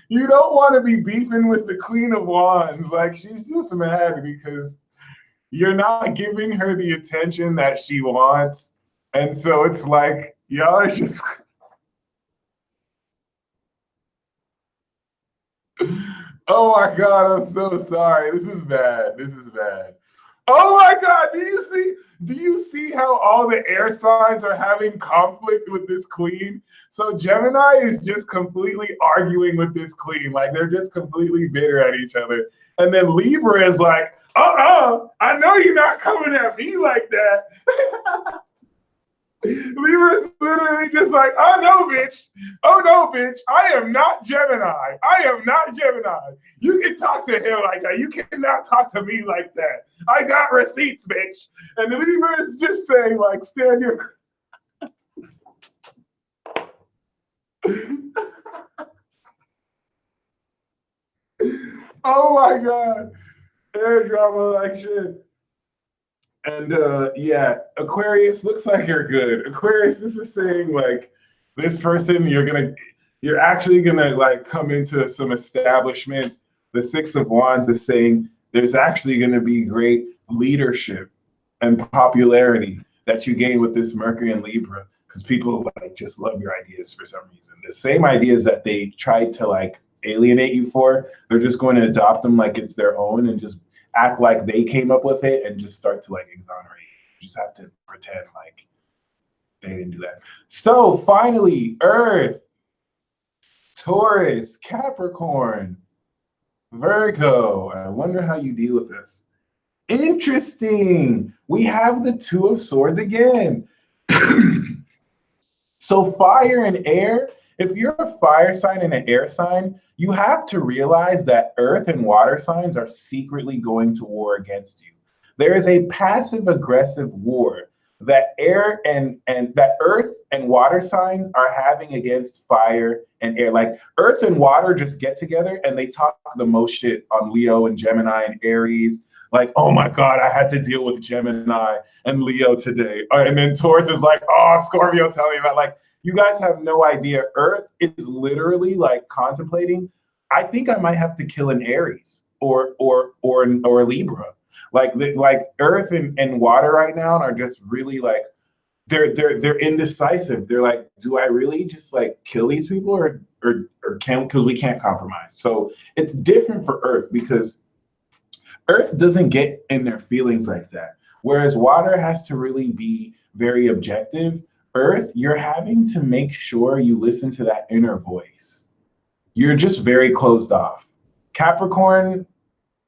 you don't want to be beefing with the Queen of Wands. Like, she's just mad because you're not giving her the attention that she wants. And so it's like, y'all are just. Oh my God, I'm so sorry. This is bad. This is bad. Oh my God, do you see how all the air signs are having conflict with this queen? So Gemini is just completely arguing with this queen. Like, they're just completely bitter at each other. And then Libra is like, I know you're not coming at me like that. Libra's literally just like, oh no, bitch. Oh no, bitch. I am not Gemini. I am not Gemini. You can talk to him like that. You cannot talk to me like that. I got receipts, bitch. And the Libra is just saying, like, stand your. Oh my God. Air drama like shit. And yeah, Aquarius, looks like you're good. Aquarius, this is saying like this person, you're actually gonna like come into some establishment. The Six of Wands is saying there's actually gonna be great leadership and popularity that you gain with this Mercury and Libra because people like just love your ideas for some reason. The same ideas that they tried to like alienate you for, they're just going to adopt them like it's their own and just act like they came up with it and just start to like exonerate. You just have to pretend like they didn't do that. So finally, Earth, Taurus, Capricorn, Virgo. I wonder how you deal with this. Interesting. We have the Two of Swords again. So fire and air, if you're a fire sign and an air sign, you have to realize that earth and water signs are secretly going to war against you. There is a passive aggressive war that air and that earth and water signs are having against fire and air. Like earth and water just get together and they talk the most shit on Leo and Gemini and Aries. Like, oh my God, I had to deal with Gemini and Leo today. And then Taurus is like, oh, Scorpio, tell me about, like, you guys have no idea. Earth is literally like contemplating, I think I might have to kill an Aries or Libra. Like Earth and water right now are just really like they're indecisive. They're like, do I really just like kill these people or can't, because we can't compromise. So it's different for Earth because Earth doesn't get in their feelings like that. Whereas water has to really be very objective. Earth, you're having to make sure you listen to that inner voice. You're just very closed off. Capricorn,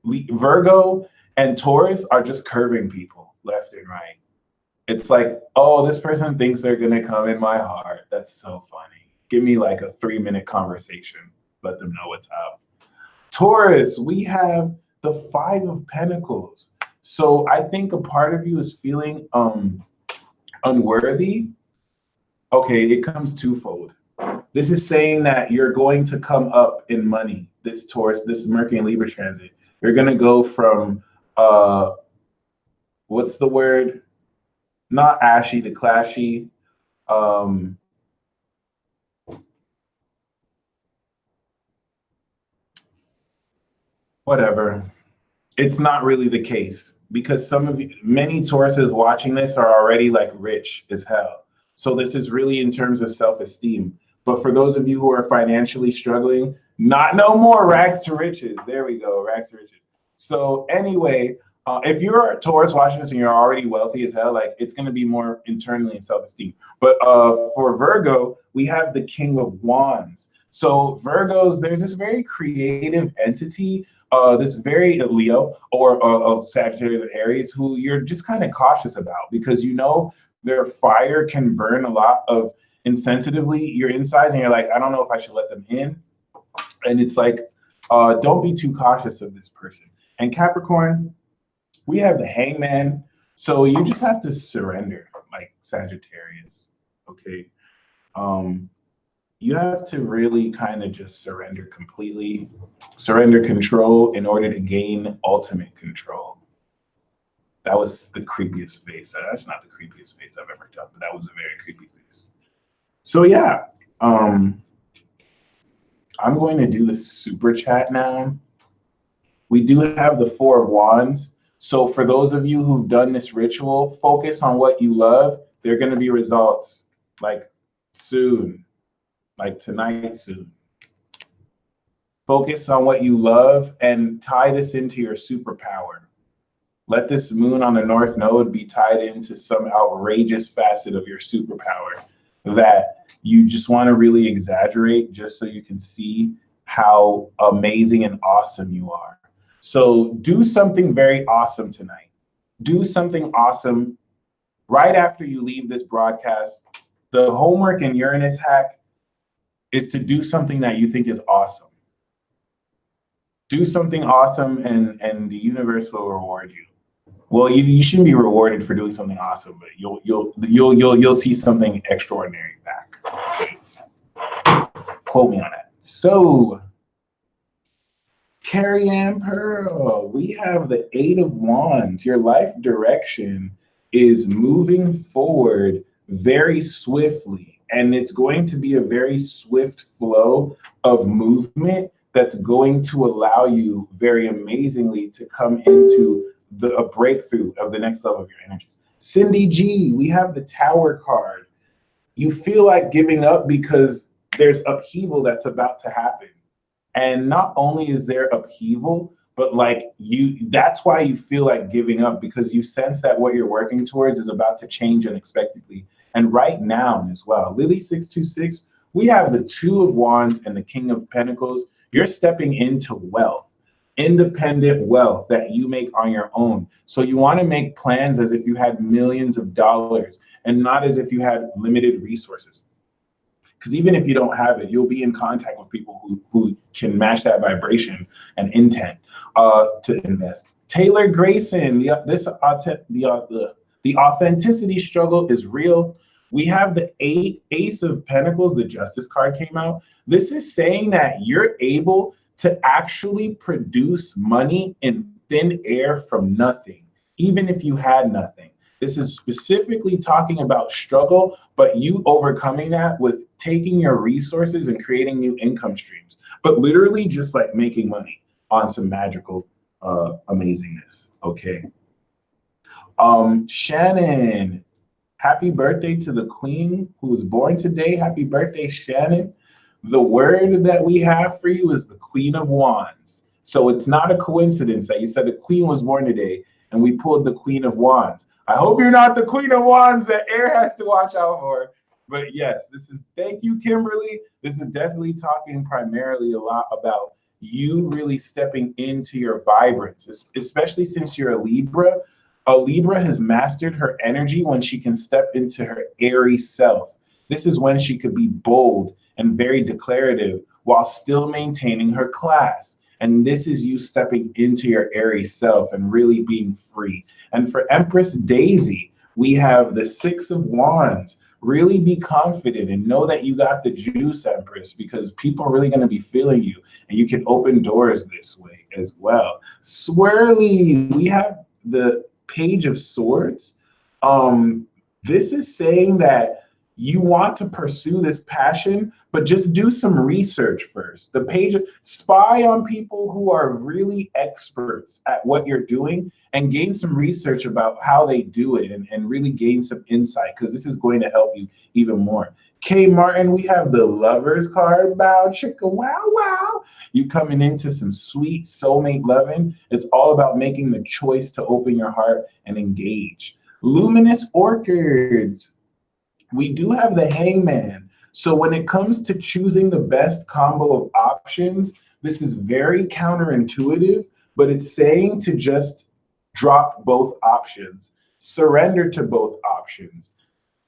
Virgo, and Taurus are just curving people left and right. It's like, oh, this person thinks they're going to come in my heart. That's so funny. Give me like a 3-minute conversation. Let them know what's up. Taurus, we have the Five of Pentacles. So I think a part of you is feeling unworthy. Okay, it comes twofold. This is saying that you're going to come up in money, this Taurus, this Mercury and Libra transit. You're going to go from, what's the word? Not ashy to clashy. Whatever. It's not really the case because many Tauruses watching this are already like rich as hell. So this is really in terms of self-esteem. But for those of you who are financially struggling, not no more rags to riches. There we go, rags to riches. So anyway, if you're a Taurus watching this and you're already wealthy as hell, like it's going to be more internally in self-esteem. But for Virgo, we have the King of Wands. So Virgos, there's this very creative entity, this very Leo or Sagittarius or Aries who you're just kind of cautious about because you know their fire can burn a lot of insensitively your insides, and you're like, I don't know if I should let them in. And it's like, don't be too cautious of this person. And Capricorn, we have the Hangman, so you just have to surrender, like Sagittarius. Okay. You have to really kind of just surrender completely, surrender control in order to gain ultimate control. That was the creepiest face. That's not the creepiest face I've ever done, but that was a very creepy face. So yeah, I'm going to do the super chat now. We do have the Four of Wands. So for those of you who've done this ritual, focus on what you love. There are going to be results like soon. Like tonight soon. Focus on what you love and tie this into your superpower. Let this moon on the North Node be tied into some outrageous facet of your superpower that you just want to really exaggerate just so you can see how amazing and awesome you are. So do something very awesome tonight. Do something awesome right after you leave this broadcast. The homework in Uranus hack is to do something that you think is awesome. Do something awesome and the universe will reward you. Well, you shouldn't be rewarded for doing something awesome, but you'll see something extraordinary back. Quote me on that. So, Carrie Ann Pearl, we have the Eight of Wands. Your life direction is moving forward very swiftly. And it's going to be a very swift flow of movement that's going to allow you very amazingly to come into a breakthrough of the next level of your energies. Cindy G, we have the Tower card. You feel like giving up because there's upheaval that's about to happen. And not only is there upheaval, but like that's why you feel like giving up, because you sense that what you're working towards is about to change unexpectedly. And right now as well, Lily 626, we have the Two of Wands and the King of Pentacles. You're stepping into wealth, independent wealth that you make on your own. So you want to make plans as if you had millions of dollars and not as if you had limited resources. Because even if you don't have it, you'll be in contact with people who can match that vibration and intent to invest. Taylor Grayson, the authenticity struggle is real. We have the Ace of Pentacles, the Justice card came out. This is saying that you're able to actually produce money in thin air from nothing, even if you had nothing. This is specifically talking about struggle, but you overcoming that with taking your resources and creating new income streams, but literally just like making money on some magical amazingness, okay? Shannon, happy birthday to the queen who was born today. Happy birthday, Shannon. The word that we have for you is the Queen of Wands. So it's not a coincidence that you said the queen was born today and we pulled the Queen of Wands. I hope you're not the Queen of Wands that Air has to watch out for. But yes, thank you, Kimberly. This is definitely talking primarily a lot about you really stepping into your vibrance, especially since you're a Libra. A Libra has mastered her energy when she can step into her airy self. This is when she could be bold and very declarative while still maintaining her class. And this is you stepping into your airy self and really being free. And for Empress Daisy, we have the Six of Wands. Really be confident and know that you got the juice, Empress, because people are really going to be feeling you. And you can open doors this way as well. Swirly, we have the Page of Swords. This is saying that you want to pursue this passion, but just do some research first. The page, spy on people who are really experts at what you're doing and gain some research about how they do it and really gain some insight, because this is going to help you even more. K Martin, we have the Lovers card. Bow chicka wow wow. You coming into some sweet soulmate loving. It's all about making the choice to open your heart and engage. Luminous Orchids. We do have the Hangman. So when it comes to choosing the best combo of options, This is very counterintuitive, but it's saying to just drop both options, surrender to both options.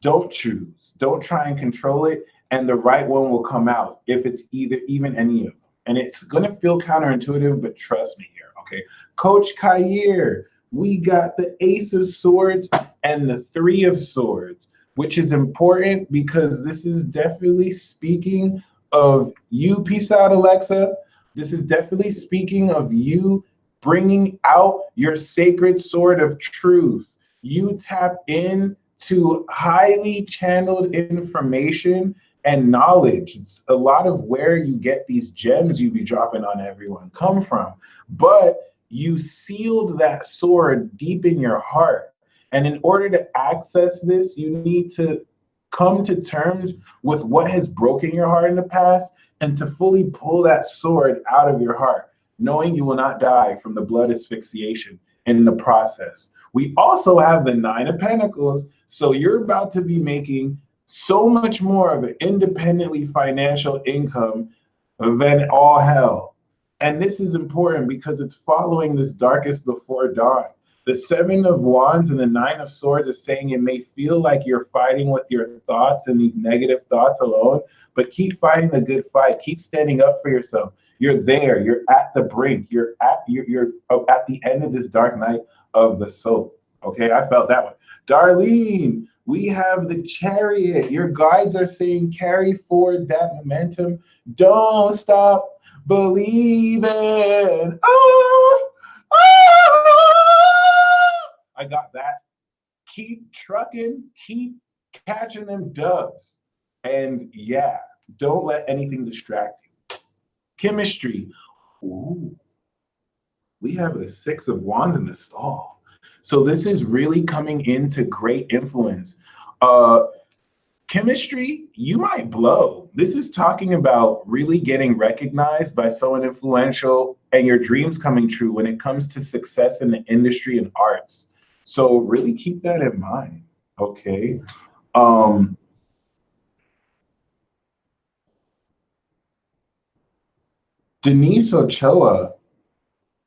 Don't choose. Don't try and control it, and the right one will come out if it's even any of them. And it's gonna feel counterintuitive, but trust me here, okay? Coach Kair, we got the Ace of Swords and the Three of Swords, which is important because this is definitely speaking of you. Peace out, Alexa. This is definitely speaking of you bringing out your sacred sword of truth. You tap in to highly channeled information and knowledge. It's a lot of where you get these gems you be dropping on everyone come from. But you sealed that sword deep in your heart. And in order to access this, you need to come to terms with what has broken your heart in the past and to fully pull that sword out of your heart, knowing you will not die from the blood asphyxiation in the process. We also have the Nine of Pentacles. So you're about to be making so much more of an independently financial income than all hell. And this is important because it's following this darkest before dawn. The Seven of Wands and the Nine of Swords is saying it may feel like you're fighting with your thoughts and these negative thoughts alone, but keep fighting the good fight. Keep standing up for yourself. You're there. You're at the brink. You're at the end of this dark night of the soul. Okay, I felt that one. Darlene, we have the Chariot. Your guides are saying carry forward that momentum. Don't stop believing. Oh, oh, I got that. Keep trucking, keep catching them dubs. And yeah, don't let anything distract you. Chemistry. Ooh, we have the Six of Wands in the stall. So this is really coming into great influence. Chemistry, you might blow. This is talking about really getting recognized by someone influential and your dreams coming true when it comes to success in the industry and arts. So really keep that in mind, okay? Denise Ochoa,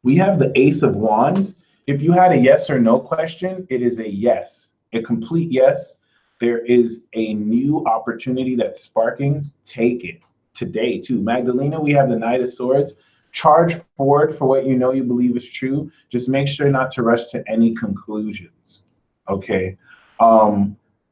we have the Ace of Wands. If you had a yes or no question, it is a yes, a complete yes. There is a new opportunity that's sparking. Take it today, too. Magdalena, we have the Knight of Swords. Charge forward for what you know you believe is true. Just make sure not to rush to any conclusions. Okay.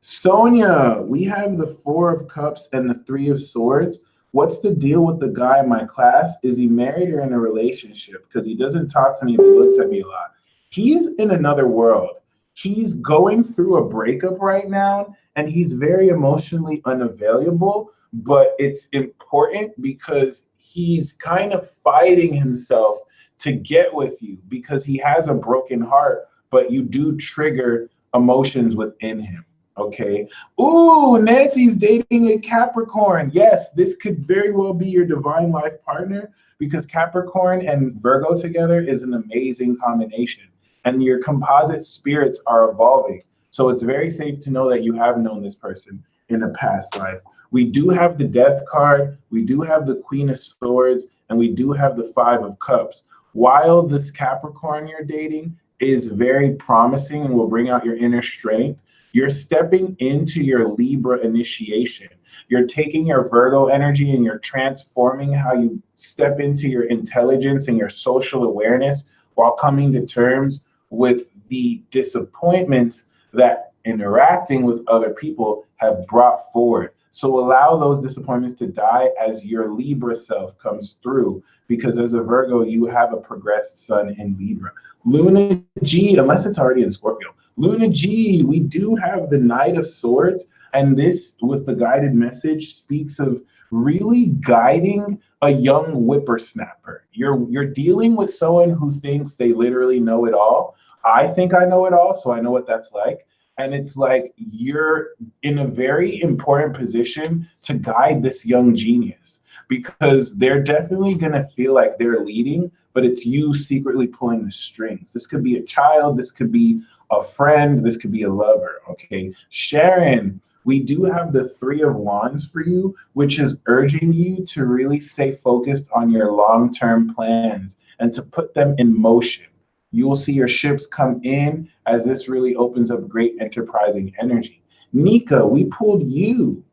Sonia, we have the Four of Cups and the Three of Swords. What's the deal with the guy in my class? Is he married or in a relationship? Because he doesn't talk to me, but looks at me a lot. He's in another world. He's going through a breakup right now, and he's very emotionally unavailable, but it's important because he's kind of fighting himself to get with you because he has a broken heart, but you do trigger emotions within him. Okay. Ooh, Nancy's dating a Capricorn. Yes, this could very well be your divine life partner because Capricorn and Virgo together is an amazing combination. And your composite spirits are evolving. So it's very safe to know that you have known this person in a past life. We do have the Death card. We do have the Queen of Swords. And we do have the Five of Cups. While this Capricorn you're dating is very promising and will bring out your inner strength, you're stepping into your Libra initiation. You're taking your Virgo energy and you're transforming how you step into your intelligence and your social awareness while coming to terms with the disappointments that interacting with other people have brought forward. So allow those disappointments to die as your Libra self comes through, because as a Virgo, you have a progressed sun in Libra. Luna G, unless it's already in Scorpio. Luna G, we do have the Knight of Swords, and this, with the guided message, speaks of really guiding a young whippersnapper. You're dealing with someone who thinks they literally know it all. I think I know it all, so I know what that's like. And it's like you're in a very important position to guide this young genius because they're definitely going to feel like they're leading, but it's you secretly pulling the strings. This could be a child. This could be a friend. This could be a lover. Okay. Sharon, We do have the Three of Wands for you, which is urging you to really stay focused on your long-term plans and to put them in motion. You will see your ships come in as this really opens up great enterprising energy. Nika, we pulled you.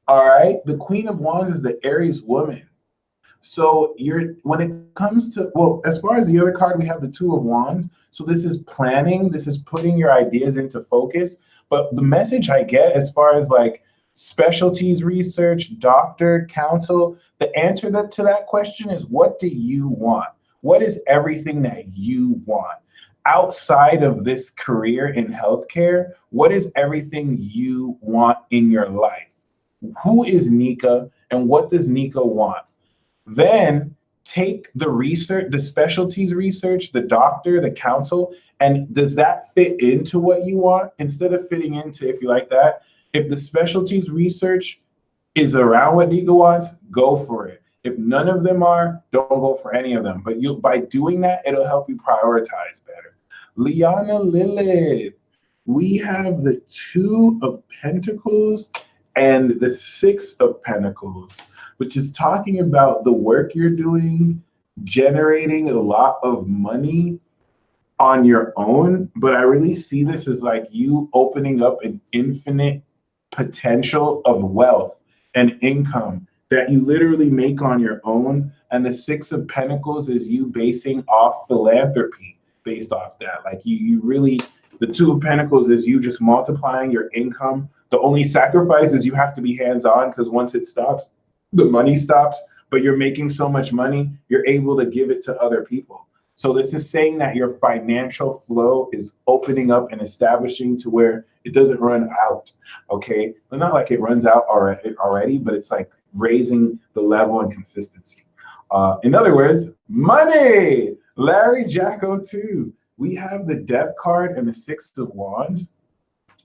All right. The Queen of Wands is the Aries woman. So you're when it comes to, well, as far as the other card, we have the Two of Wands. So this is planning, this is putting your ideas into focus. But the message I get as far as like specialties research, doctor, counsel, the answer to that question is, what do you want? What is everything that you want? Outside of this career in healthcare, what is everything you want in your life? Who is Nika and what does Nika want? Then take the research, the specialties research, the doctor, the counsel, and does that fit into what you want? Instead of fitting into, if you like that, if the specialties research is around what Nika wants, go for it. If none of them are, don't go for any of them. But you, by doing that, it'll help you prioritize better. Liana Lilith, we have the Two of Pentacles and the Six of Pentacles, which is talking about the work you're doing, generating a lot of money on your own. But I really see this as like you opening up an infinite potential of wealth and income that you literally make on your own. And the Six of Pentacles is you basing off philanthropy based off that. Like you really, the Two of Pentacles is you just multiplying your income. The only sacrifice is you have to be hands-on, because once it stops, the money stops, but you're making so much money, you're able to give it to other people. So this is saying that your financial flow is opening up and establishing to where it doesn't run out, okay? Well, not like it runs out already, but it's like raising the level and consistency. In other words, money! Larry Jacko too. We have the Death card and the Six of Wands.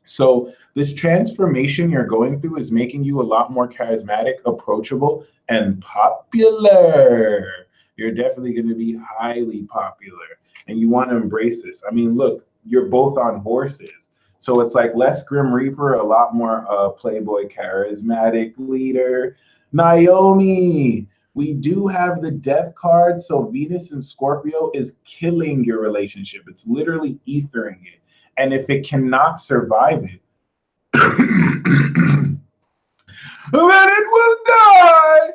So this transformation you're going through is making you a lot more charismatic, approachable, and popular. You're definitely going to be highly popular, and you want to embrace this. I mean, look, you're both on horses. So it's like less Grim Reaper, a lot more playboy, charismatic leader. Naomi, we do have the Death card. So Venus and Scorpio is killing your relationship. It's literally ethering it. And if it cannot survive it, then it will die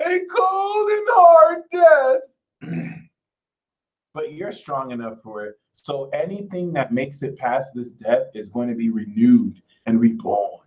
a cold and hard death. But you're strong enough for it. So anything that makes it past this death is going to be renewed and reborn.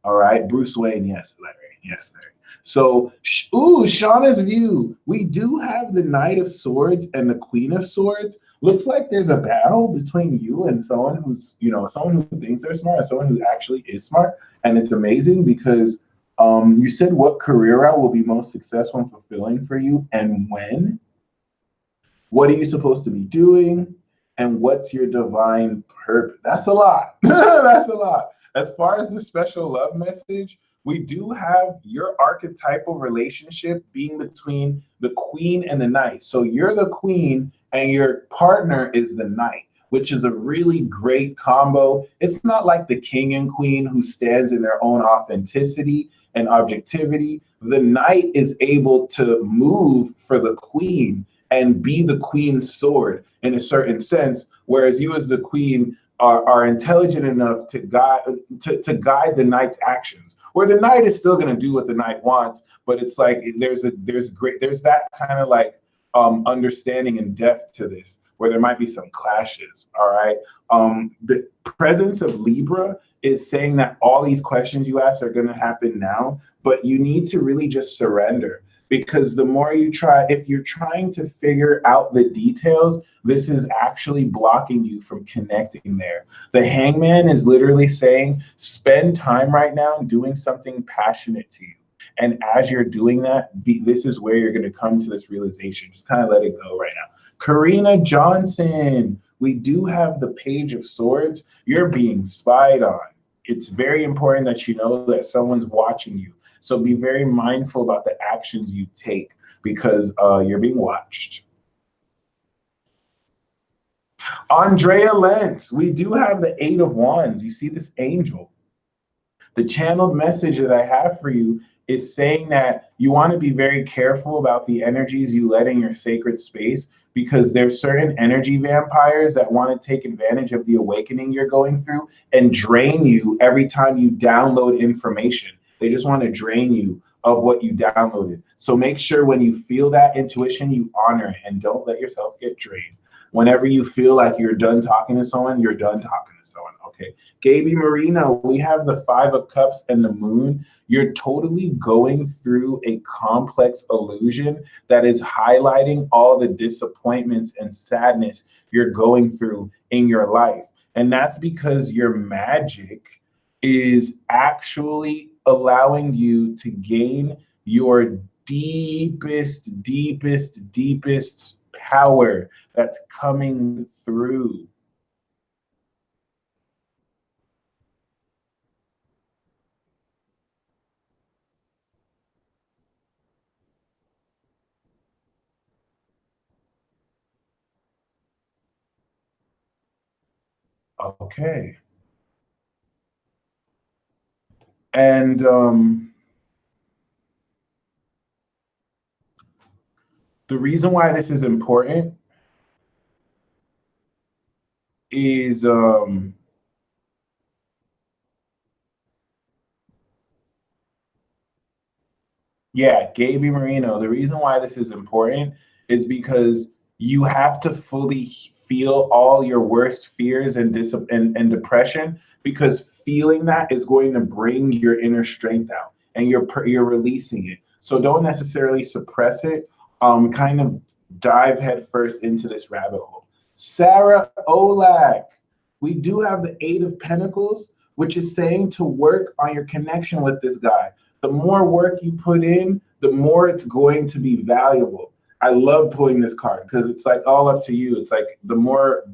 All right, Bruce Wayne, yes, Larry, yes, Larry. So, Shauna's view. We do have the Knight of Swords and the Queen of Swords. Looks like there's a battle between you and someone who's, someone who thinks they're smart and someone who actually is smart. And it's amazing because you said what career route will be most successful and fulfilling for you and when. What are you supposed to be doing? And what's your divine purpose? That's a lot. That's a lot. As far as the special love message, we do have your archetypal relationship being between the queen and the knight. So you're the queen and your partner is the knight, which is a really great combo. It's not like the king and queen who stands in their own authenticity and objectivity. The knight is able to move for the queen and be the queen's sword in a certain sense, whereas you as the queen are intelligent enough to guide the knight's actions. Where the knight is still going to do what the knight wants, but it's like there's that kind of like understanding and depth to this, where there might be some clashes. All right, the presence of Libra is saying that all these questions you ask are going to happen now, but you need to really just surrender. Because the more you try, if you're trying to figure out the details, this is actually blocking you from connecting there. The Hangman is literally saying, spend time right now doing something passionate to you. And as you're doing that, this is where you're going to come to this realization. Just kind of let it go right now. Karina Johnson, we do have the Page of Swords. You're being spied on. It's very important that you know that someone's watching you. So be very mindful about the actions you take because you're being watched. Andrea Lentz, we do have the Eight of Wands. You see this angel. The channeled message that I have for you is saying that you want to be very careful about the energies you let in your sacred space, because there's certain energy vampires that want to take advantage of the awakening you're going through and drain you every time you download information. They just want to drain you of what you downloaded. So make sure when you feel that intuition, you honor it and don't let yourself get drained. Whenever you feel like you're done talking to someone, you're done talking to someone. Okay. Gaby Marino, we have the Five of Cups and the Moon. You're totally going through a complex illusion that is highlighting all the disappointments and sadness you're going through in your life. And that's because your magic is actually allowing you to gain your deepest power that's coming through. Okay. And the reason why this is important is yeah, Gaby Marino. The reason why this is important is because you have to fully feel all your worst fears and depression, because feeling that is going to bring your inner strength out, and you're releasing it. So don't necessarily suppress it. Kind of dive headfirst into this rabbit hole. Sarah Olak, we do have the Eight of Pentacles, which is saying to work on your connection with this guy. The more work you put in, the more it's going to be valuable. I love pulling this card because it's like all up to you. It's like the more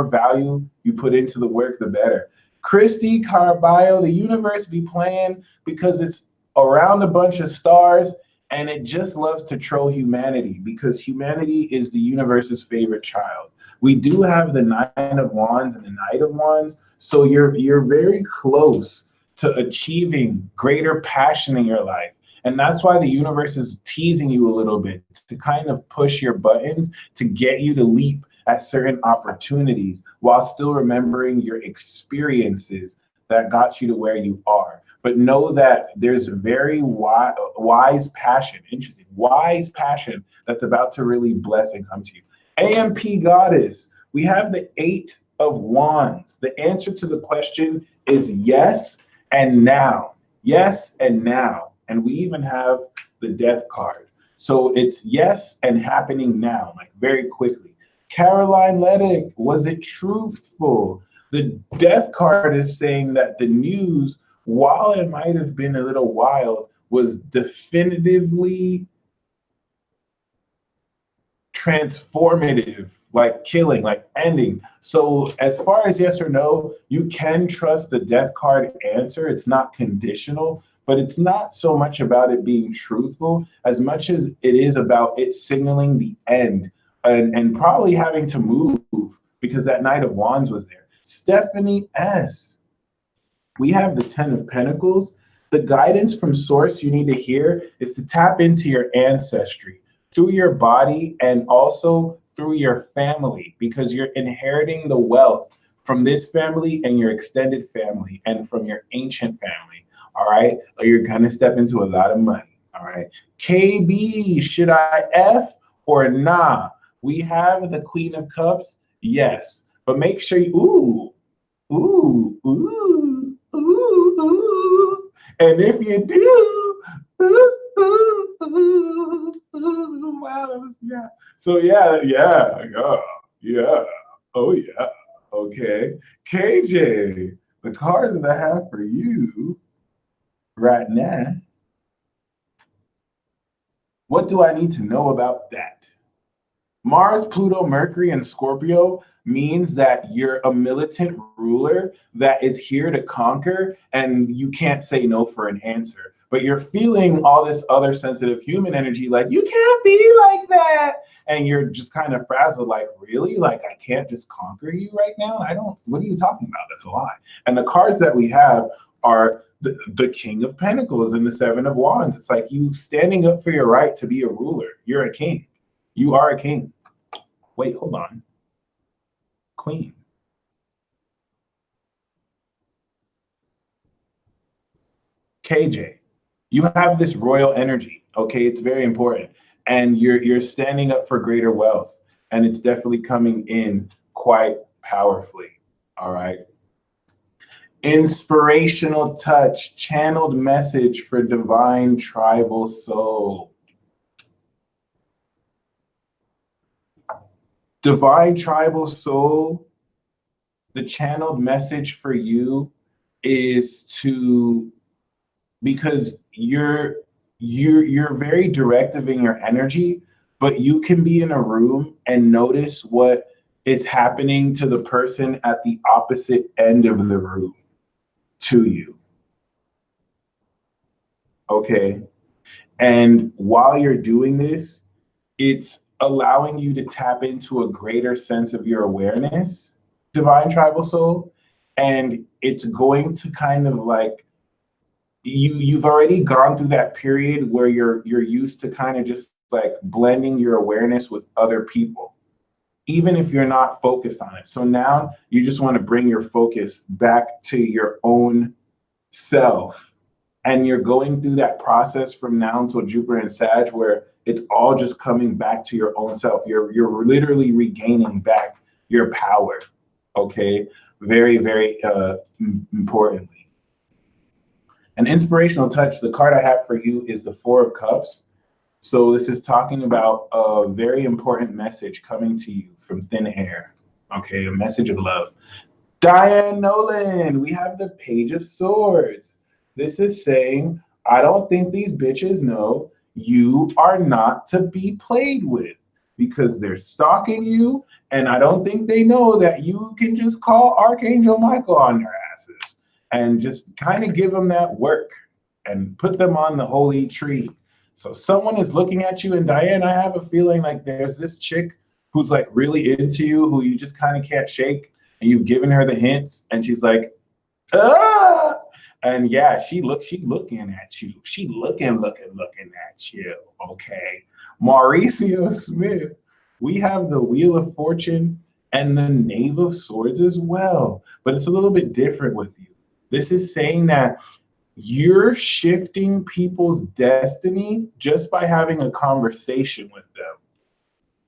value you put into the work, the better. Christy Carballo, the universe be playing because it's around a bunch of stars, and it just loves to troll humanity because humanity is the universe's favorite child. We do have the Nine of Wands and the Knight of Wands, so you're very close to achieving greater passion in your life. And that's why the universe is teasing you a little bit to kind of push your buttons to get you to leap at certain opportunities while still remembering your experiences that got you to where you are. But know that there's very wise passion, interesting, wise passion that's about to really bless and come to you. AMP Goddess, we have the Eight of Wands. The answer to the question is yes and now. Yes and now. And we even have the Death card. So it's yes and happening now, like very quickly. Caroline Leddick, was it truthful? The Death card is saying that the news, while it might have been a little wild, was definitively transformative, like killing, like ending. So as far as yes or no, you can trust the Death card answer. It's not conditional, but it's not so much about it being truthful as much as it is about it signaling the end, and probably having to move because that Knight of Wands was there. Stephanie S., we have the Ten of Pentacles. The guidance from source you need to hear is to tap into your ancestry through your body and also through your family, because you're inheriting the wealth from this family and your extended family and from your ancient family. All right. Or you're going to step into a lot of money. All right. KB, should I F or nah? We have the Queen of Cups. Yes. But make sure you, ooh. And if you do, wow, that was, yeah. So yeah. Oh yeah. Okay. KJ, the card that I have for you right now. What do I need to know about that? Mars, Pluto, Mercury, and Scorpio means that you're a militant ruler that is here to conquer, and you can't say no for an answer. But you're feeling all this other sensitive human energy, like, you can't be like that. And you're just kind of frazzled, like, really? Like, I can't just conquer you right now? What are you talking about? That's a lie. And the cards that we have are the King of Pentacles and the Seven of Wands. It's like you standing up for your right to be a ruler. You're a king. You are a king. Wait, hold on. Queen. KJ, you have this royal energy. Okay, it's very important. And you're standing up for greater wealth. And it's definitely coming in quite powerfully. All right. Inspirational touch, channeled message for divine tribal soul. Divine tribal soul, the channeled message for you is to, because you're very directive in your energy, but you can be in a room and notice what is happening to the person at the opposite end of the room to you. Okay. And while you're doing this, it's allowing you to tap into a greater sense of your awareness, divine tribal soul. And it's going to kind of like, you've already gone through that period where you're used to kind of just like blending your awareness with other people, even if you're not focused on it. So now you just want to bring your focus back to your own self. And you're going through that process from now until Jupiter and Sag, where it's all just coming back to your own self. You're literally regaining back your power. Okay. Very, very importantly. An inspirational touch, the card I have for you is the Four of Cups. So this is talking about a very important message coming to you from thin air. Okay, a message of love. Diane Nolan, we have the Page of Swords. This is saying, I don't think these bitches know you are not to be played with because they're stalking you. And I don't think they know that you can just call Archangel Michael on their asses and just kind of give them that work and put them on the holy tree. So someone is looking at you, and Diane, I have a feeling like there's this chick who's like really into you, who you just kind of can't shake, and you've given her the hints, and she's like, ah! And yeah, she looking at you. She looking at you, okay? Mauricio Smith, we have the Wheel of Fortune and the Knave of Swords as well, but it's a little bit different with you. This is saying that you're shifting people's destiny just by having a conversation with them.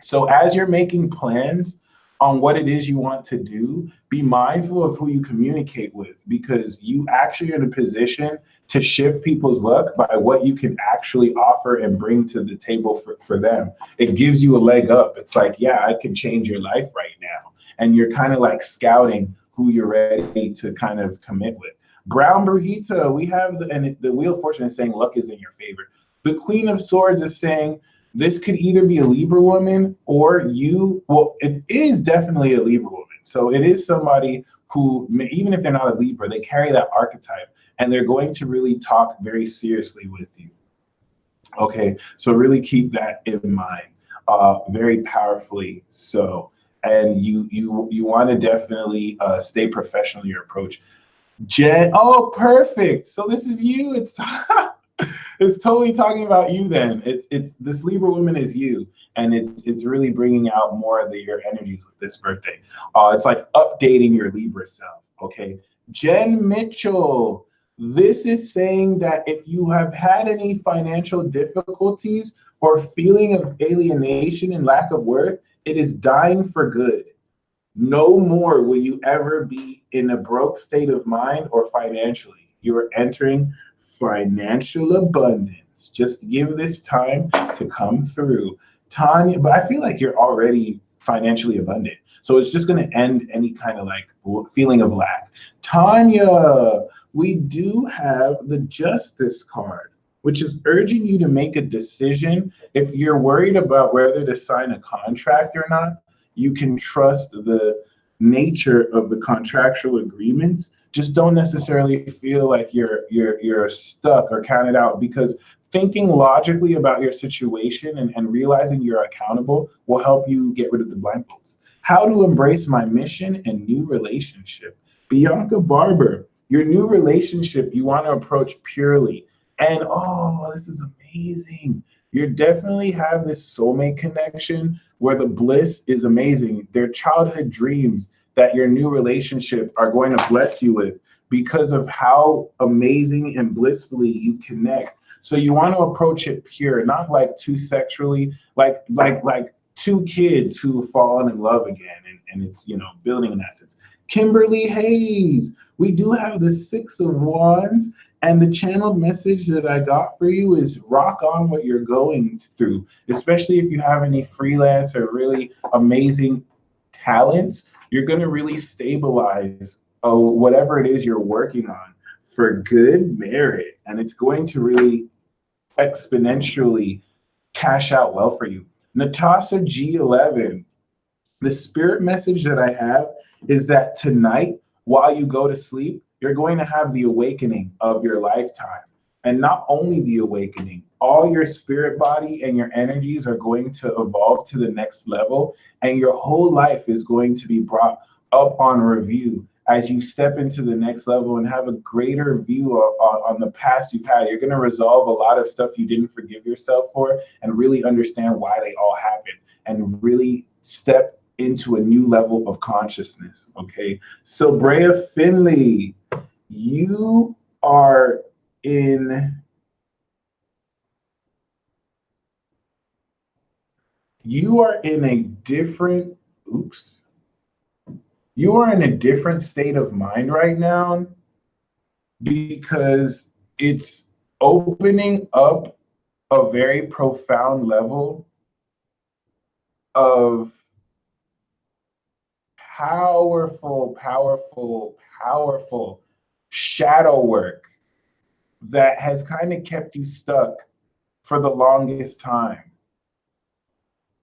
So as you're making plans on what it is you want to do, be mindful of who you communicate with, because you actually are in a position to shift people's luck by what you can actually offer and bring to the table for them. It gives you a leg up. It's like, yeah, I can change your life right now. And you're kind of like scouting who you're ready to kind of commit with. Brown Brujita, we have the Wheel of Fortune is saying luck is in your favor. The Queen of Swords is saying this could either be a Libra woman or you. Well, it is definitely a Libra woman. So it is somebody who, even if they're not a Libra, they carry that archetype and they're going to really talk very seriously with you. Okay, so really keep that in mind, very powerfully so. And you want to definitely stay professional in your approach. Jen, oh, perfect. So this is you. It's it's totally talking about you then. It's this Libra woman is you, and it's really bringing out more of your energies with this birthday. It's like updating your Libra self. Okay, Jen Mitchell. This is saying that if you have had any financial difficulties or feeling of alienation and lack of worth, it is dying for good. No more will you ever be in a broke state of mind or financially. You are entering financial abundance. Just give this time to come through. Tanya, but I feel like you're already financially abundant. So it's just going to end any kind of like feeling of lack. Tanya, we do have the Justice card, which is urging you to make a decision. If you're worried about whether to sign a contract or not, you can trust the nature of the contractual agreements. Just don't necessarily feel like you're stuck or counted out, because thinking logically about your situation and realizing you're accountable will help you get rid of the blindfolds. How to embrace my mission and new relationship. Bianca Barber, Your new relationship, you want to approach purely. And oh, this is amazing. You definitely have this soulmate connection where the bliss is amazing. They're childhood dreams that your new relationship are going to bless you with because of how amazing and blissfully you connect. So you want to approach it pure, not like too sexually, like two kids who fallen in love again, and it's building in that sense. Kimberly Hayes, we do have the Six of Wands, and the channeled message that I got for you is rock on what you're going through, especially if you have any freelance or really amazing talents. You're going to really stabilize whatever it is you're working on for good merit, and it's going to really exponentially cash out well for you. Natasha G11, the spirit message that I have is that tonight, while you go to sleep, you're going to have the awakening of your lifetime. And not only the awakening, all your spirit body and your energies are going to evolve to the next level, and your whole life is going to be brought up on review as you step into the next level and have a greater view on the past you've had. You're going to resolve a lot of stuff you didn't forgive yourself for and really understand why they all happened and really step into a new level of consciousness. Okay. So Brea Finley, you are in a different you are in a different state of mind right now because it's opening up a very profound level of powerful shadow work that has kind of kept you stuck for the longest time.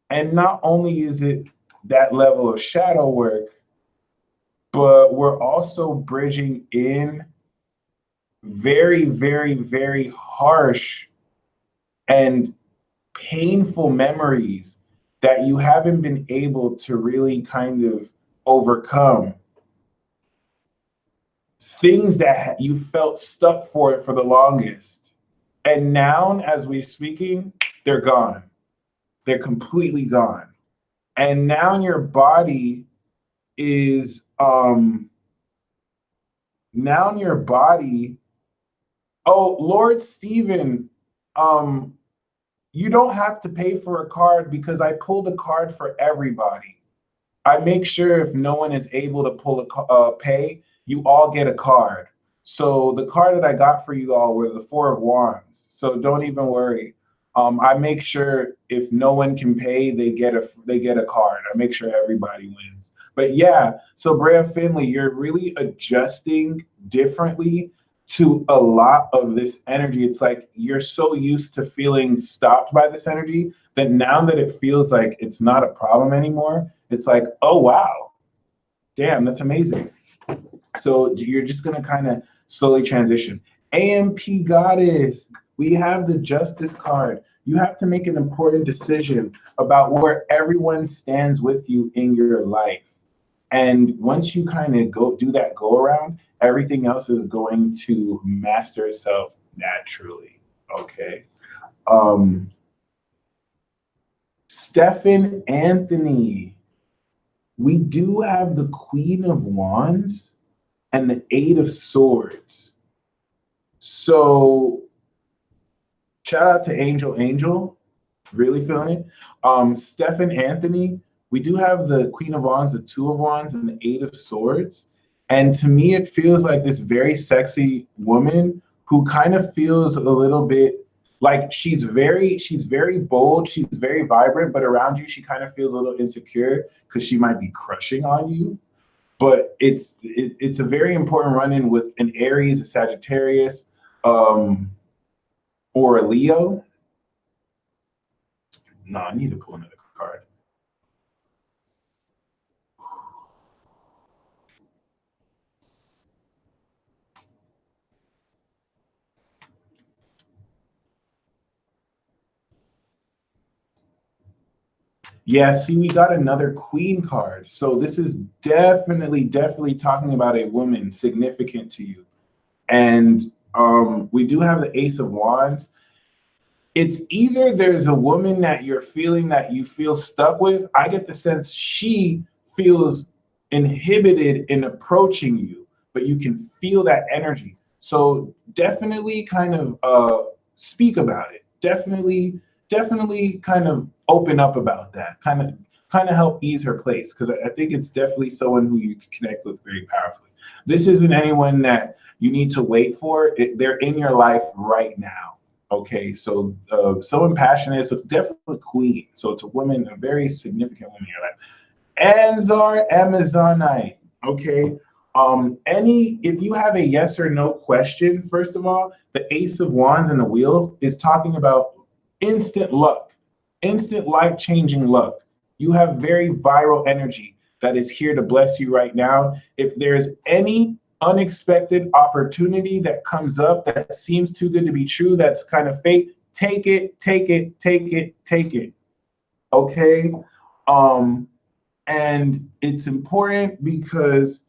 And not only is it that level of shadow work, but we're also bridging in very, very, very harsh and painful memories that you haven't been able to really kind of overcome. Things that you felt stuck for the longest. And now, as we're speaking, they're gone. They're completely gone. And now your body is, oh, Lord Stephen, you don't have to pay for a card because I pulled a card for everybody. I make sure if no one is able to pay, you all get a card. So the card that I got for you all was the Four of Wands. So don't even worry. I make sure if no one can pay, they get a card. I make sure everybody wins. But yeah, so Brea Finley, you're really adjusting differently to a lot of this energy. It's like you're so used to feeling stopped by this energy that now that it feels like it's not a problem anymore, it's like, oh, wow, damn, that's amazing. So you're just going to kind of slowly transition. AMP Goddess, we have the Justice card. You have to make an important decision about where everyone stands with you in your life. And once you kind of do that go around, everything else is going to master itself naturally. Okay. Stephen Anthony, we do have the Queen of Wands and the Eight of Swords. So shout out to Angel, really feeling it. Stephen Anthony, we do have the Queen of Wands, the Two of Wands, and the Eight of Swords. And to me, it feels like this very sexy woman who kind of feels a little bit like she's very bold, she's very vibrant, but around you, she kind of feels a little insecure because she might be crushing on you. But it's a very important run-in with an Aries, a Sagittarius, or a Leo. No, I need to pull another card. Yeah, see, we got another Queen card. So this is definitely talking about a woman significant to you. And we do have the Ace of Wands. It's either there's a woman that you're feeling that you feel stuck with. I get the sense she feels inhibited in approaching you, but you can feel that energy. So definitely kind of speak about it. Definitely kind of open up about that. Kind of help ease her place, because I think it's definitely someone who you can connect with very powerfully. This isn't anyone that you need to wait for. They're in your life right now. Okay, so someone passionate, so definitely queen. So it's a woman, a very significant woman in your life. Anzar Amazonite. Okay. If you have a yes or no question, first of all, the Ace of Wands and the Wheel is talking about instant luck, instant life-changing luck. You have very viral energy that is here to bless you right now. If there's any unexpected opportunity that comes up that seems too good to be true, that's kind of fate, take it, take it, take it, take it. Okay. And it's important because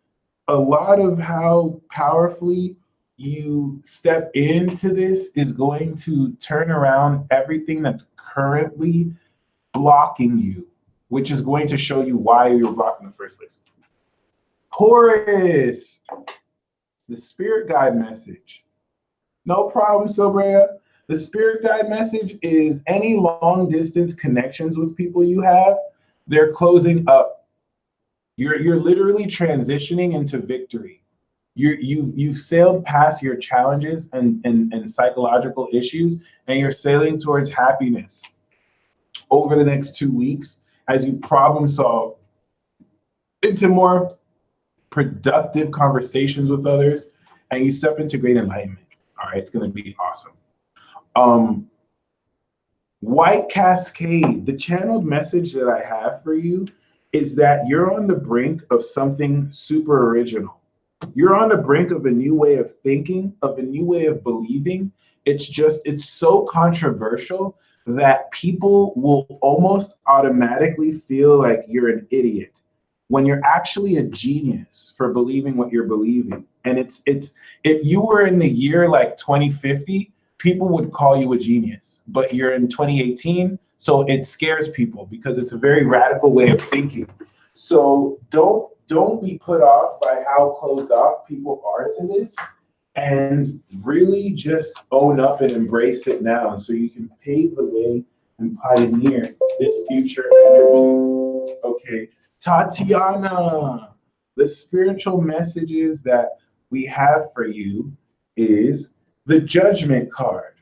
a lot of how powerfully you step into this is going to turn around everything that's currently blocking you, which is going to show you why you're blocked in the first place. Taurus, the spirit guide message. No problem, Sobrea. The spirit guide message is any long distance connections with people you have, they're closing up. You're literally transitioning into victory. You've sailed past your challenges and psychological issues, and you're sailing towards happiness over the next 2 weeks as you problem solve into more productive conversations with others, and you step into great enlightenment. All right, it's going to be awesome. White Cascade, the channeled message that I have for you is that you're on the brink of something super original. You're on the brink of a new way of thinking, of a new way of believing. It's so controversial that people will almost automatically feel like you're an idiot when you're actually a genius for believing what you're believing. And it's if you were in the year like 2050, people would call you a genius, but you're in 2018, so it scares people because it's a very radical way of thinking. So don't be put off by how closed off people are to this, and really just own up and embrace it now so you can pave the way and pioneer this future energy. Okay, Tatiana, the spiritual messages that we have for you is the Judgment card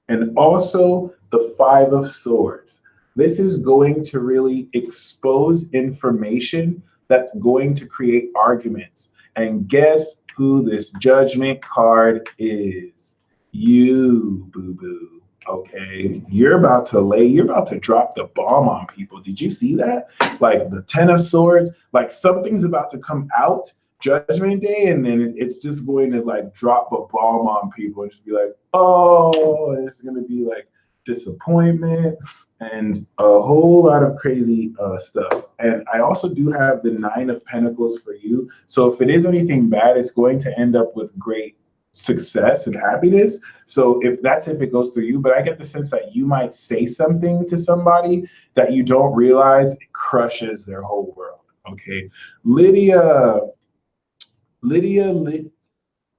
and also the Five of Swords. This is going to really expose information that's going to create arguments. And guess who this Judgment card is? You, boo-boo. Okay, you're about to drop the bomb on people. Did you see that? Like the Ten of Swords, like something's about to come out Judgment Day, and then it's just going to like drop a bomb on people and just be like, oh, it's going to be like disappointment and a whole lot of crazy stuff. And I also do have the Nine of Pentacles for you. So if it is anything bad, it's going to end up with great success and happiness. So if it goes through you, but I get the sense that you might say something to somebody that you don't realize it crushes their whole world. Okay, Lydia,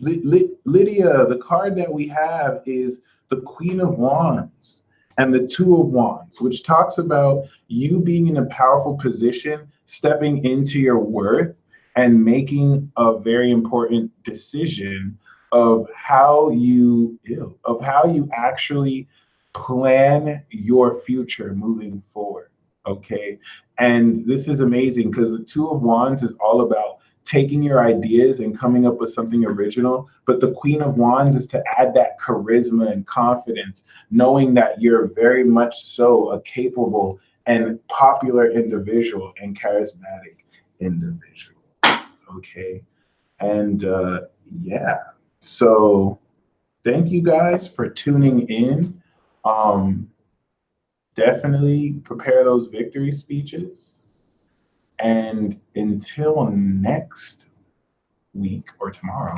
the card that we have is the Queen of Wands and the Two of Wands, which talks about you being in a powerful position, stepping into your worth and making a very important decision of how you actually plan your future moving forward. Okay. And this is amazing because the Two of Wands is all about taking your ideas and coming up with something original. But the Queen of Wands is to add that charisma and confidence, knowing that you're very much so a capable and popular individual and charismatic individual. Okay. And yeah. So thank you guys for tuning in. Definitely prepare those victory speeches. And until next week or tomorrow,